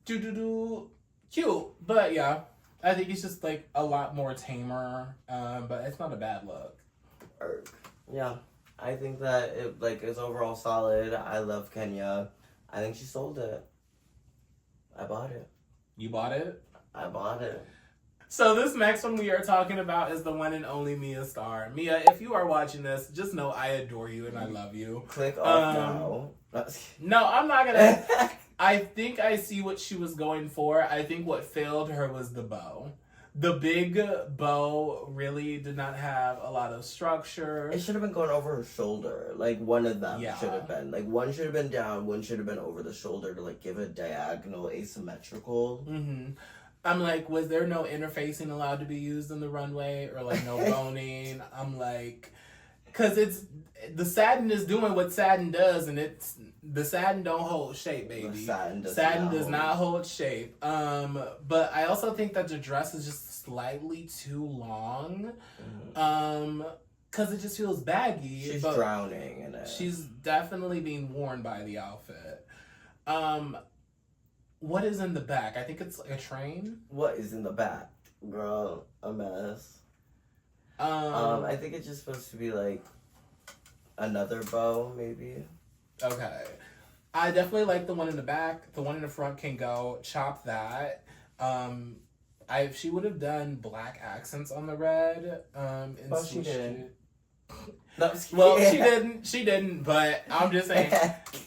Cute, but yeah, I think it's just like a lot more tamer. But it's not a bad look. Yeah, I think that it like is overall solid. I love Kenya. I think she sold it. I bought it. You bought it? I bought it. So this next one we are talking about is the one and only Mia Starr. Mia, if you are watching this, just know I adore you and I love you. Click off now. No, I'm not gonna. I think I see what she was going for. I think what failed her was the bow. The big bow really did not have a lot of structure. It should have been going over her shoulder. Like, one of them should have been. Like, one should have been down, one should have been over the shoulder to, like, give a diagonal asymmetrical. Mm-hmm. I'm like, was there no interfacing allowed to be used in the runway? Or, like, no boning? I'm like... Because the satin is doing what satin does, and the satin don't hold shape, baby. The satin does not hold shape. But I also think that the dress is just slightly too long. Because it just feels baggy. She's drowning in it. She's definitely being worn by the outfit. What is in the back? I think it's like a train. What is in the back? Girl, a mess. I think it's just supposed to be like another bow, maybe. Okay. I definitely like the one in the back. The one in the front can go. Chop that. If she would have done black accents on the red, and she didn't. Well, she didn't, but I'm just saying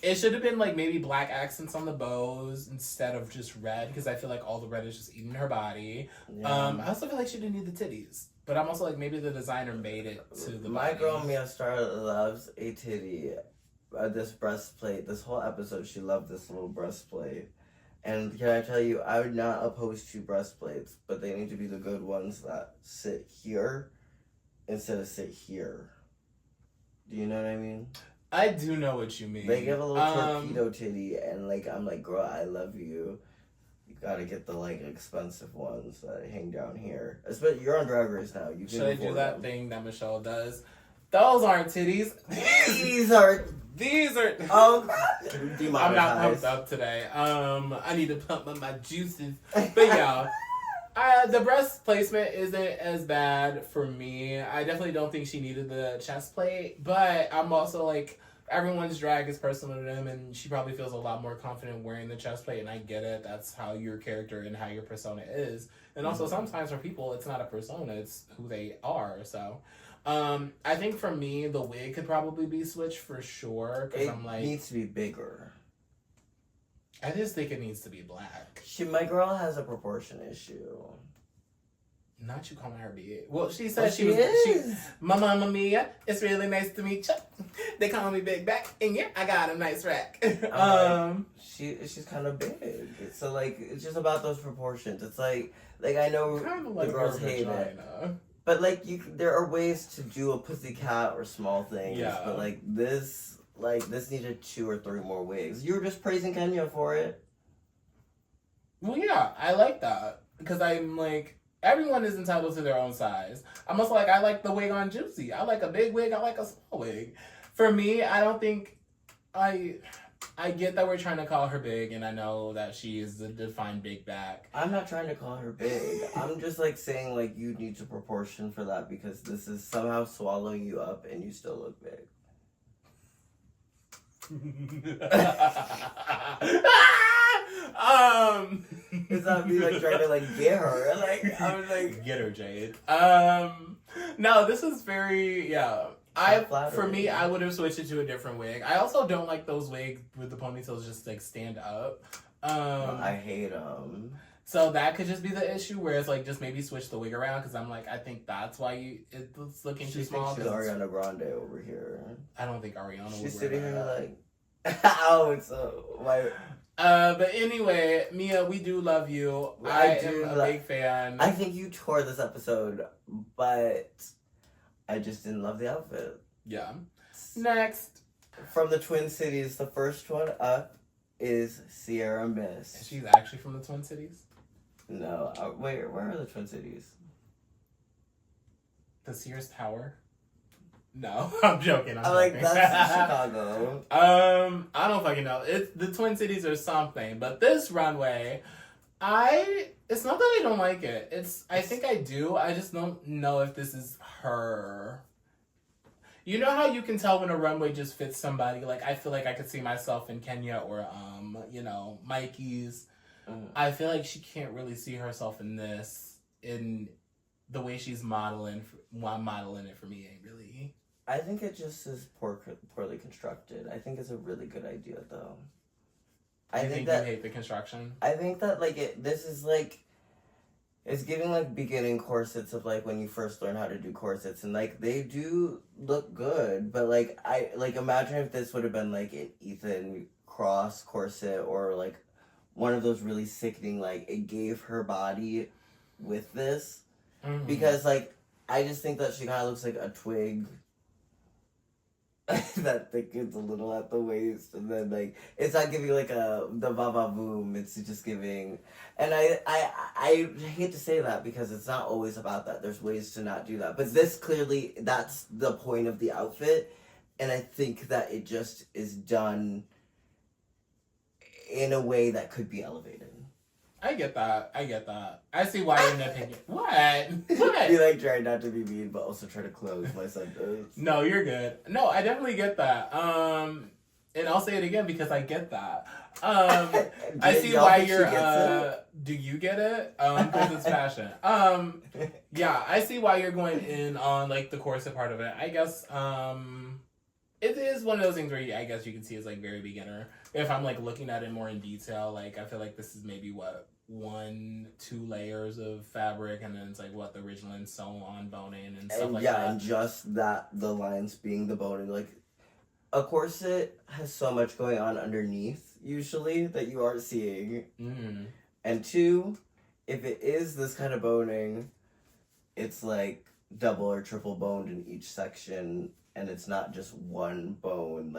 it should have been like maybe black accents on the bows instead of just red, because I feel like all the red is just eating her body. Yeah. I also feel like she didn't need the titties. But I'm also like, maybe the designer made it to the My body. girl Mia Starr loves a titty. This breastplate. This whole episode, she loved this little breastplate. And can I tell you, I'm not opposed to breastplates, but they need to be the good ones that sit here instead of sit here. Do you know what I mean? I do know what you mean. They give a little torpedo titty, and like I'm like, girl, I love you. You gotta get the like expensive ones that hang down here. Especially you're on Drag Race now. You can Should I do afford that them. thing that Michelle does? Those aren't titties. These are. These are. Oh God. I'm not pumped up today. I need to pump up my juices. But yeah. The breast placement isn't as bad for me. I definitely don't think she needed the chest plate, but I'm also like, everyone's drag is personal to them, and she probably feels a lot more confident wearing the chest plate, and I get it. That's how your character and how your persona is. And also, sometimes for people, it's not a persona, it's who they are. So, I think for me, the wig could probably be switched for sure, because I'm like... It needs to be bigger. I just think it needs to be black. My girl has a proportion issue. Not you calling her big. Well, she said she is. My mama mia, it's really nice to meet you. They call me Big Back, and yeah, I got a nice rack. She's kind of big, so like it's just about those proportions. It's like I know like the girls hate it, but like there are ways to do a pussycat or small things. Yeah. But this needed 2 or 3 more wigs. You were just praising Kenya for it. Well, yeah, I like that because I'm like. Everyone is entitled to their own size. I'm also like, I like the wig on Juicy. I like a big wig. I like a small wig. For me, I don't think I get that we're trying to call her big, and I know that she is the defined big back. I'm not trying to call her big. I'm just like saying like you need to proportion for that because this is somehow swallowing you up and you still look big. It's not me like trying to like get her. Like I was like get her, Jade. No, this is very for me, I would have switched it to a different wig. I also don't like those wigs with the ponytails just like stand up. I hate them. So that could just be the issue, where it's like just maybe switch the wig around because I'm like I think that's why it's looking too small. She's Ariana Grande over here. I don't think Ariana. She's sitting here like, oh, it's my. But anyway, Mia, we do love you. I am a big fan. I think you tore this episode, but I just didn't love the outfit. Yeah. Next. From the Twin Cities, the first one up is Sierra Mist. She's actually from the Twin Cities? No. Wait, where are the Twin Cities? The Sears Tower? No, I'm joking. I'm like, joking. that's Chicago. I don't fucking know. It's the Twin Cities or something. But this runway, it's not that I don't like it. I think I do. I just don't know if this is her. You know how you can tell when a runway just fits somebody? Like, I feel like I could see myself in Kenya or, Mikey's. I feel like she can't really see herself in this, in the way she's modeling it for me ain't really. I think it just is poorly constructed. I think it's a really good idea, though. I think you hate the construction? I think that, this is, it's giving, beginning corsets of, when you first learn how to do corsets. And, they do look good. But, imagine if this would have been, an Ethan Cross corset or, one of those really sickening, it gave her body with this. Mm-hmm. Because, I just think that she kind of looks like a twig that thickens a little at the waist, and then it's not giving the va boom. It's just giving, and I hate to say that because it's not always about that. There's ways to not do that, but this clearly that's the point of the outfit, and I think that it just is done in a way that could be elevated. I get that. I see why you're nitpicking. What? You trying not to be mean, but also try to close my sentence. No, you're good. No, I definitely get that. And I'll say it again because I get that. I see why you're. Do you get it? Because it's fashion. Yeah, I see why you're going in on the corset part of it. I guess. It is one of those things where I guess you can see it's very beginner. If I'm looking at it more in detail, I feel like this is maybe 1-2 layers of fabric, and then it's the original and sewn on boning and stuff that. Yeah, and just the lines being the boning. A corset has so much going on underneath usually that you aren't seeing. Mm. And 2, if it is this kind of boning, it's double or triple boned in each section. And it's not just one bone,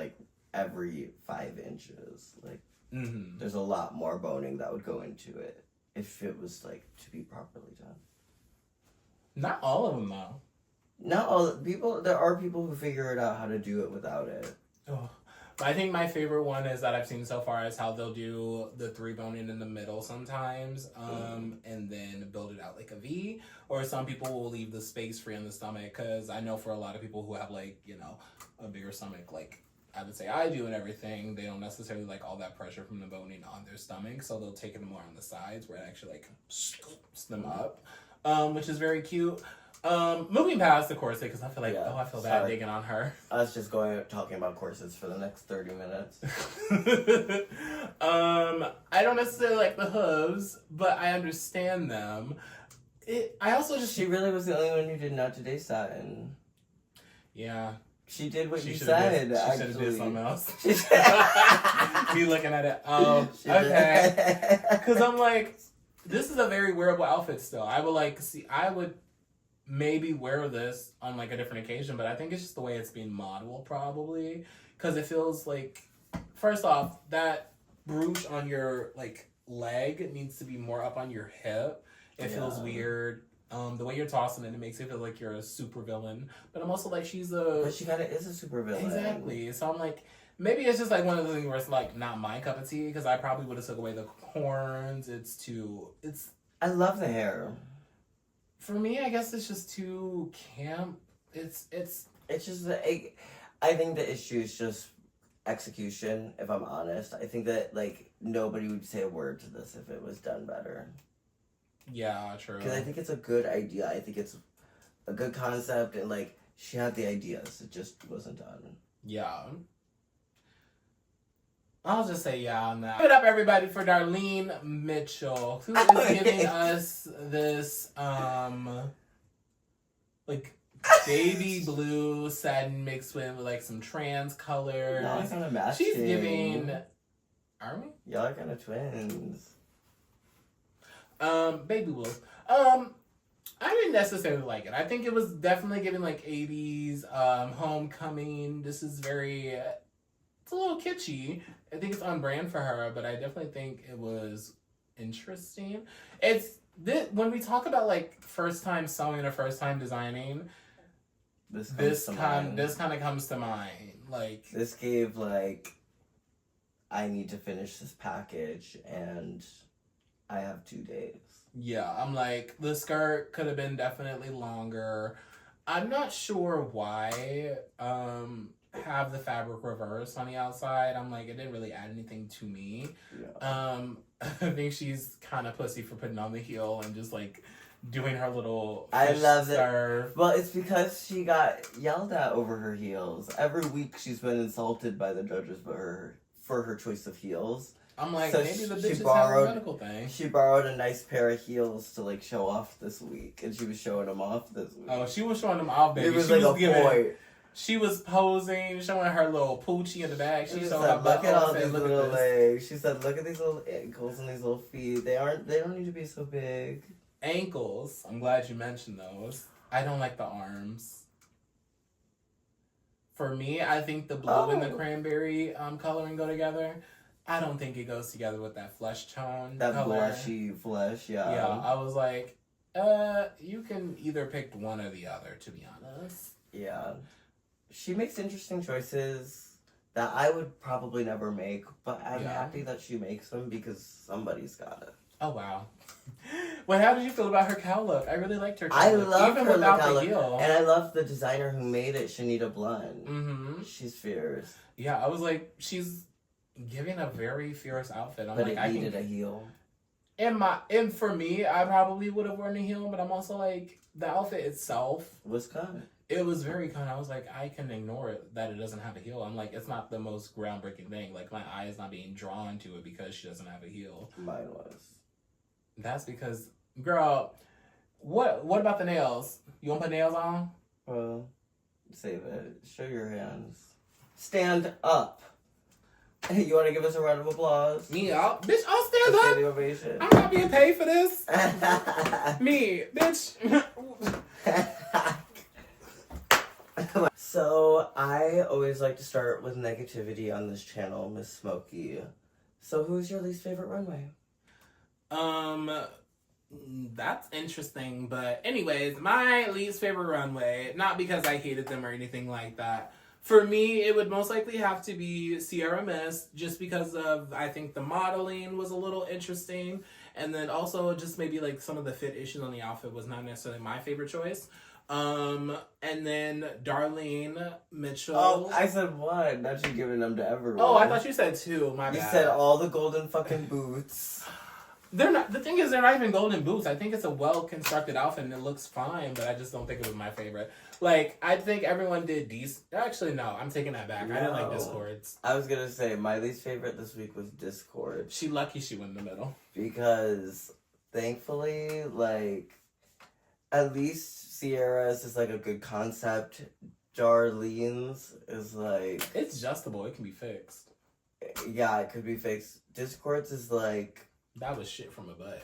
every 5 inches. Mm-hmm. There's a lot more boning that would go into it if it was like to be properly done. Not all of them though. Not all people. There are people who figure it out how to do it without it. Oh. I think my favorite one is that I've seen so far is how they'll do the 3 boning in the middle sometimes, and then build it out like a V. Or some people will leave the space free on the stomach, because I know for a lot of people who have like, you know, a bigger stomach, like I would say I do and everything, they don't necessarily like all that pressure from the boning on their stomach, so they'll take it more on the sides where it actually like scoops them up, which is very cute. Moving past the corset, because I feel like, I feel bad digging on her. I was just talking about corsets for the next 30 minutes. I don't necessarily like the hooves, but I understand them. I also just... She really was the only one who did not today satin. Yeah. She did what you said. She should have did something else. Me looking at it. Oh, okay. Because I'm like, this is a very wearable outfit still. I would maybe wear this on like a different occasion, but I think it's just the way it's being modeled probably, because it feels like, first off, that brooch on your like leg needs to be more up on your hip. It feels weird. The way you're tossing it makes it feel like you're a super villain, but I'm also like, but she kind of is a super villain. Exactly. So I'm like, maybe it's just like one of the things where it's like not my cup of tea, because I probably would have took away the horns. I love the hair. For me, I guess it's just too camp. It's just I think the issue is just execution, if I'm honest. I think that like nobody would say a word to this if it was done better. Yeah, true. Because I think it's a good idea. I think it's a good concept, and like she had the ideas, it just wasn't done. Yeah. I'll just say yeah on that. Give it up, everybody, for Darlene Mitchell, who is giving us this, like, baby blue satin mixed with, like, some trans colors. Y'all are kind of matching. She's giving... Are we? Y'all are kind of twins. Baby blue. I didn't necessarily like it. I think it was definitely giving, like, 80s, homecoming. This is very... It's a little kitschy. I think it's on brand for her, but I definitely think it was interesting. When we talk about like first time sewing or first time designing, this kind of comes to mind. Like, this gave like, I need to finish this package and I have 2 days. Yeah, I'm like, the skirt could have been definitely longer. I'm not sure why. Have the fabric reverse on the outside. I'm like, it didn't really add anything to me. Yeah. I think she's kind of pussy for putting on the heel and just like doing her little I love scarf. It. Well, it's because she got yelled at over her heels. Every week she's been insulted by the judges for her choice of heels. I'm like, so maybe the bitches have a medical thing. She borrowed a nice pair of heels to like show off this week, and she was showing them off this week. Oh, she was showing them off, baby. It was like a point. She was posing, showing her little poochie in the back. She said, "Look at all these little legs." She said, "Look at these little ankles and these little feet. They don't need to be so big." Ankles. I'm glad you mentioned those. I don't like the arms. For me, I think the blue and the cranberry coloring go together. I don't think it goes together with that flesh tone. That color. blushy flesh, yeah. Yeah, I was like, you can either pick one or the other, to be honest. Yeah. She makes interesting choices that I would probably never make, but I'm happy that she makes them because somebody's got it. Oh, wow. Well, how did you feel about her cow look? I really liked her cow I look. love even her without cow the look. heel. And I love the designer who made it, Shanita Blunt. Mm-hmm. She's fierce. Yeah, I was like, she's giving a very fierce outfit. I'm but like, it needed a heel. And for me, I probably would have worn a heel, but I'm also like, the outfit itself was kind. It was very kind. I was like, I can ignore it that it doesn't have a heel. I'm like, it's not the most groundbreaking thing. Like, my eye is not being drawn to it because she doesn't have a heel. Mine was. That's because, girl, what about the nails? You want to put nails on? Well, save it. Show your hands. Stand up. You want to give us a round of applause? Me, I'll stand up. Standing ovation. I'm not being paid for this. Me, bitch. So, I always like to start with negativity on this channel, Miss Smokey. So who's your least favorite runway? That's interesting, but anyways, my least favorite runway, not because I hated them or anything like that. For me, it would most likely have to be Sierra Mist, just because of, I think the modeling was a little interesting, and then also just maybe like some of the fit issues on the outfit was not necessarily my favorite choice. And then Darlene Mitchell. Oh, I said one. Not you giving them to everyone. Oh, I thought you said two. My bad. You said all the golden fucking boots. They're not. The thing is, they're not even golden boots. I think it's a well constructed outfit and it looks fine, but I just don't think it was my favorite. Like, I think everyone did decent. Actually, no, I'm taking that back. No. I didn't like Discord's. I was gonna say my least favorite this week was Discord. She lucky she went in the middle Because thankfully, like, at least Sierra's is like a good concept. Darlene's is like, it's adjustable. It can be fixed. yeah, it could be fixed. Discord's is like, that was shit from a butt.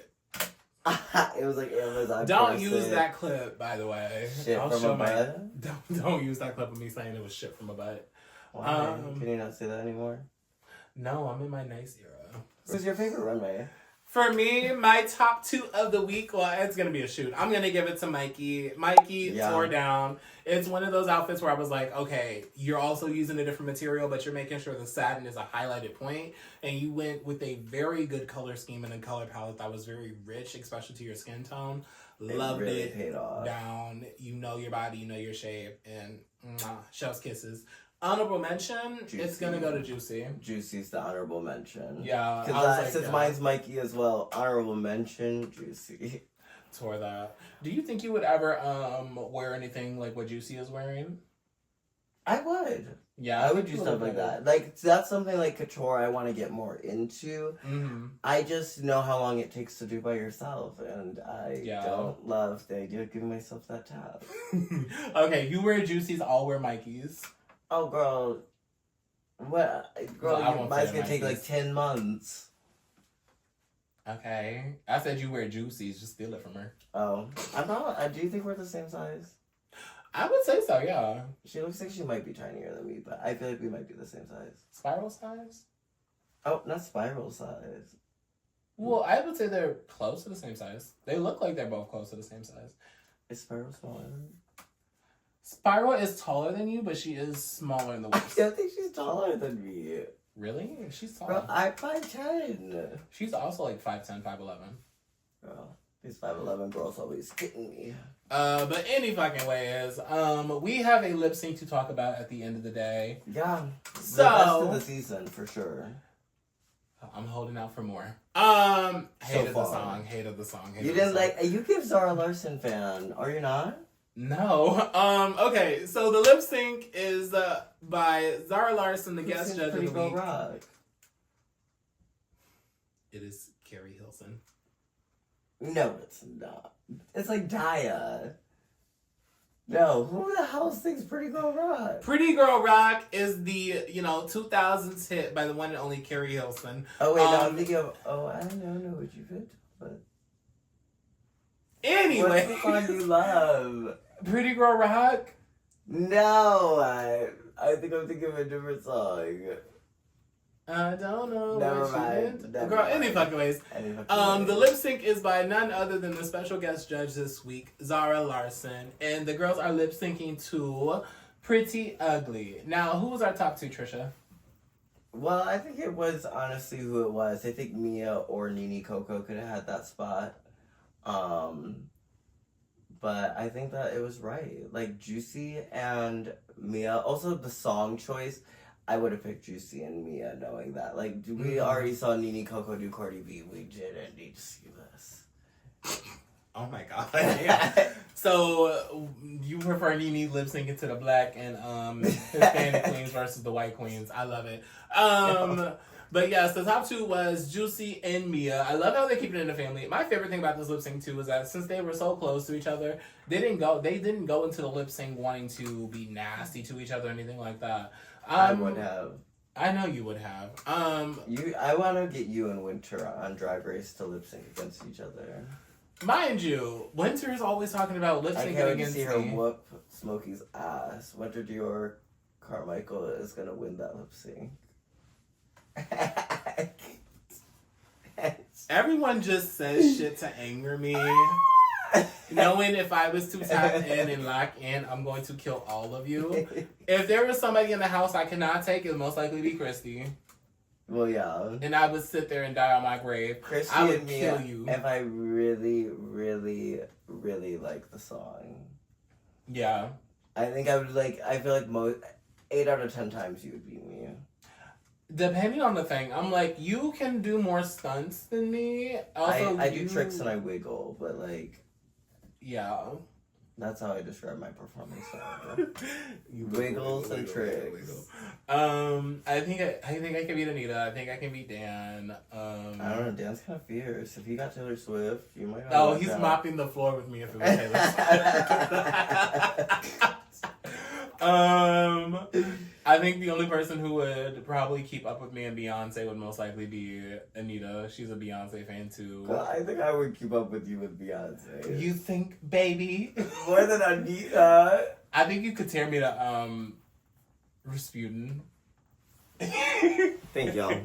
it was like Amazon. Don't use that clip, by the way. Shit I'll from show a butt? Don't use that clip of me saying it was shit from a butt. Why? Can you not say that anymore? No, I'm in my nice era. Who's your favorite runway? For me, my top two of the week, well, it's going to be a shoot. I'm going to give it to Mikey. Mikey tore down. It's one of those outfits where I was like, okay, you're also using a different material, but you're making sure the satin is a highlighted point. And you went with a very good color scheme and a color palette that was very rich, especially to your skin tone. Loved really it. paid off. Down. You know your body, you know your shape. And chef's kisses. Honorable mention, Juicy. It's going to go to Juicy. Juicy's the honorable mention. Yeah. Because since mine's Mikey as well, honorable mention, Juicy. Tore that. Do you think you would ever wear anything like what Juicy is wearing? I would. Yeah, I would do stuff like that. Like, that's something like couture I want to get more into. Mm-hmm. I just know how long it takes to do by yourself, and I don't love the idea of giving myself that task. Okay, you wear Juicy's, I'll wear Mikey's. Oh, girl. What? Girl, mine's gonna take like 10 months. Okay. I said you wear Juicy's, just steal it from her. Oh. Do you think we're the same size? I would say so, yeah. She looks like she might be tinier than me, but I feel like we might be the same size. Spiral size? Oh, not spiral size. Well, I would say they're close to the same size. They look like they're both close to the same size. Is Spiral smaller than me? Spiral is taller than you, but she is smaller in the waist. I think she's taller than me. Really? She's tall. Bro, I'm 5'10". She's also like 5'10", 5'11". Girl, these 5'11" girls always getting me. But any fucking way is, we have a lip sync to talk about at the end of the day. Yeah. So, the best of the season, for sure. I'm holding out for more. Hated so the song. Hated the song. You didn't like, you give Zara Larson fan, are you not? No. Okay, so the lip sync is by Zara Larson, the guest judge of the week. Rock. It is Carrie Hilson. No, it's not. It's like Daya. No, who the hell sings Pretty Girl Rock? Pretty Girl Rock is the, 2000s hit by the one and only Carrie Hilson. Oh, wait, no, I'm thinking of, I don't know what you fit, but... Anyway. What's the song you love? Pretty Girl Rock? No, I think I'm thinking of a different song. I don't know. Never mind. Girl, any fucking ways. The lip sync is by none other than the special guest judge this week, Zara Larson. And the girls are lip syncing to Pretty Ugly. Now, who was our top two, Trisha? Well, I think it was honestly who it was. I think Mia or Nene Coco could have had that spot. But I think that it was right. Like, Juicy and Mia. Also, the song choice. I would have picked Juicy and Mia knowing that. Like, we already saw Nene Coco do Cardi B. We didn't need to see this. Oh my god. Yeah. So, you prefer Nene lip syncing to the black and Hispanic queens versus the white queens. I love it. But yes, the top two was Juicy and Mia. I love how they keep it in the family. My favorite thing about this lip sync too is that since they were so close to each other, they didn't go into the lip sync wanting to be nasty to each other or anything like that. I would have. I know you would have. I want to get you and Winter on Drag Race to lip sync against each other. Mind you, Winter is always talking about lip syncing against me. I can't wait to see her whoop Smokey's ass. Winter Dior Carmichael is gonna win that lip sync. Everyone just says shit to anger me. Knowing if I was to tap in and lock in, I'm going to kill all of you. If there was somebody in the house I cannot take, it would most likely be Christy. Well, yeah. And I would sit there and die on my grave. Christy I would and me, kill you. if I really, really, really like the song. Yeah. I think I would like, I feel like 8 out of 10 times you would beat me. Depending on the thing, I'm like, you can do more stunts than me. Also, I do tricks and I wiggle, but like... Yeah. That's how I describe my performance style. Wiggles and tricks. Wiggle. I think I can beat Anita. I think I can beat Dan. I don't know. Dan's kind of fierce. If he got Taylor Swift, you might. Oh, he's mopping the floor with me if it was Taylor Swift. I think the only person who would probably keep up with me and Beyonce would most likely be Anita. She's a Beyonce fan too. Well, I think I would keep up with you with Beyonce. You think, baby? More than Anita. I think you could tear me to Rasputin. Thank y'all.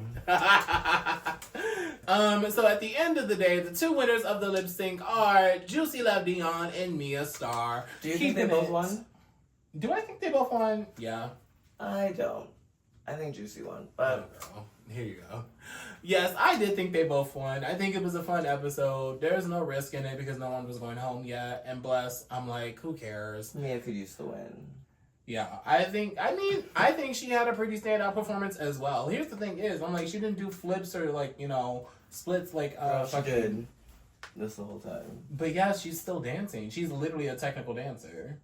So at the end of the day, the two winners of the lip sync are Juicy Love Dion and Mia Starr. Do you think they both won? Do I think they both won? Yeah. I don't. I think Juicy won. But girl, here you go. Yes, I did think they both won. I think it was a fun episode. There's no risk in it because no one was going home yet. And bless, I'm like, who cares? Mia could use the win. Yeah, I think she had a pretty standout performance as well. Here's the thing is, I'm like, she didn't do flips or like, you know, splits like she did this the whole time. But yeah, she's still dancing. She's literally a technical dancer.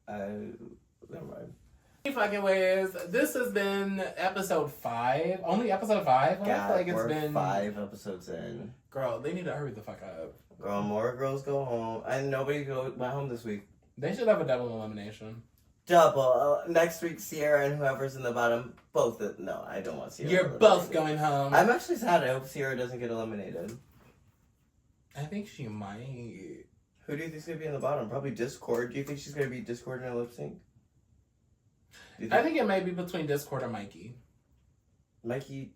Never mind. Fucking ways. This has been episode 5. Only episode 5? Yeah, I feel like we're it's been 5 episodes in. Girl, they need to hurry the fuck up. Girl, more girls go home. And nobody went home this week. They should have a double elimination. Double. Next week, Sierra and whoever's in the bottom, both. No, I don't want Sierra. You're both going home. I'm actually sad. I hope Sierra doesn't get eliminated. I think she might. Who do you think's going to be in the bottom? Probably Discord. Do you think she's going to be Discord in a lip sync? I think it may be between Discord or Mikey. Mikey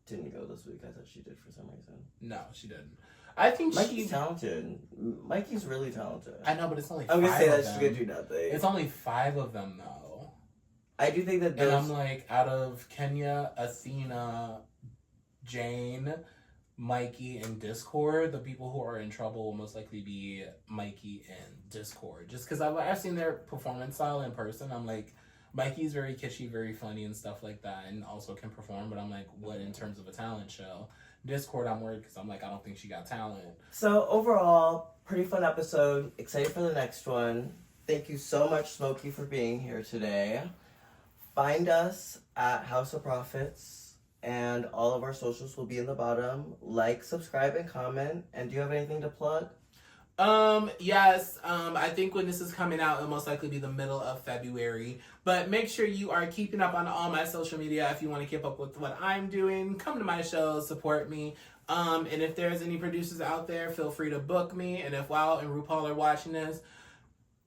didn't go this week. I thought she did for some reason. No, she didn't. I think Mikey's talented. Mikey's really talented. I know, but it's only 5 I'm going to say that she's going to do nothing. It's only 5 of them, though. I do think that And I'm like, out of Kenya, Athena, Jane, Mikey, and Discord, the people who are in trouble will most likely be Mikey and Discord. Just because I've seen their performance style in person. I'm like, Mikey's very kitschy, very funny and stuff like that, and also can perform. But I'm like, what in terms of a talent show? Discord, I'm worried because I'm like, I don't think she got talent. So overall, pretty fun episode. Excited for the next one. Thank you so much, Smokey, for being here today. Find us at House of Profits, and all of our socials will be in the bottom. Like, subscribe, and comment. And do you have anything to plug? Yes, I think when this is coming out, it'll most likely be the middle of February. But make sure you are keeping up on all my social media if you want to keep up with what I'm doing. Come to my shows, support me. And if there's any producers out there, feel free to book me. And if WoW and RuPaul are watching this,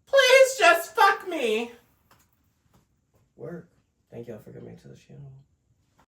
please just fuck me. Work. Thank y'all for coming to the channel.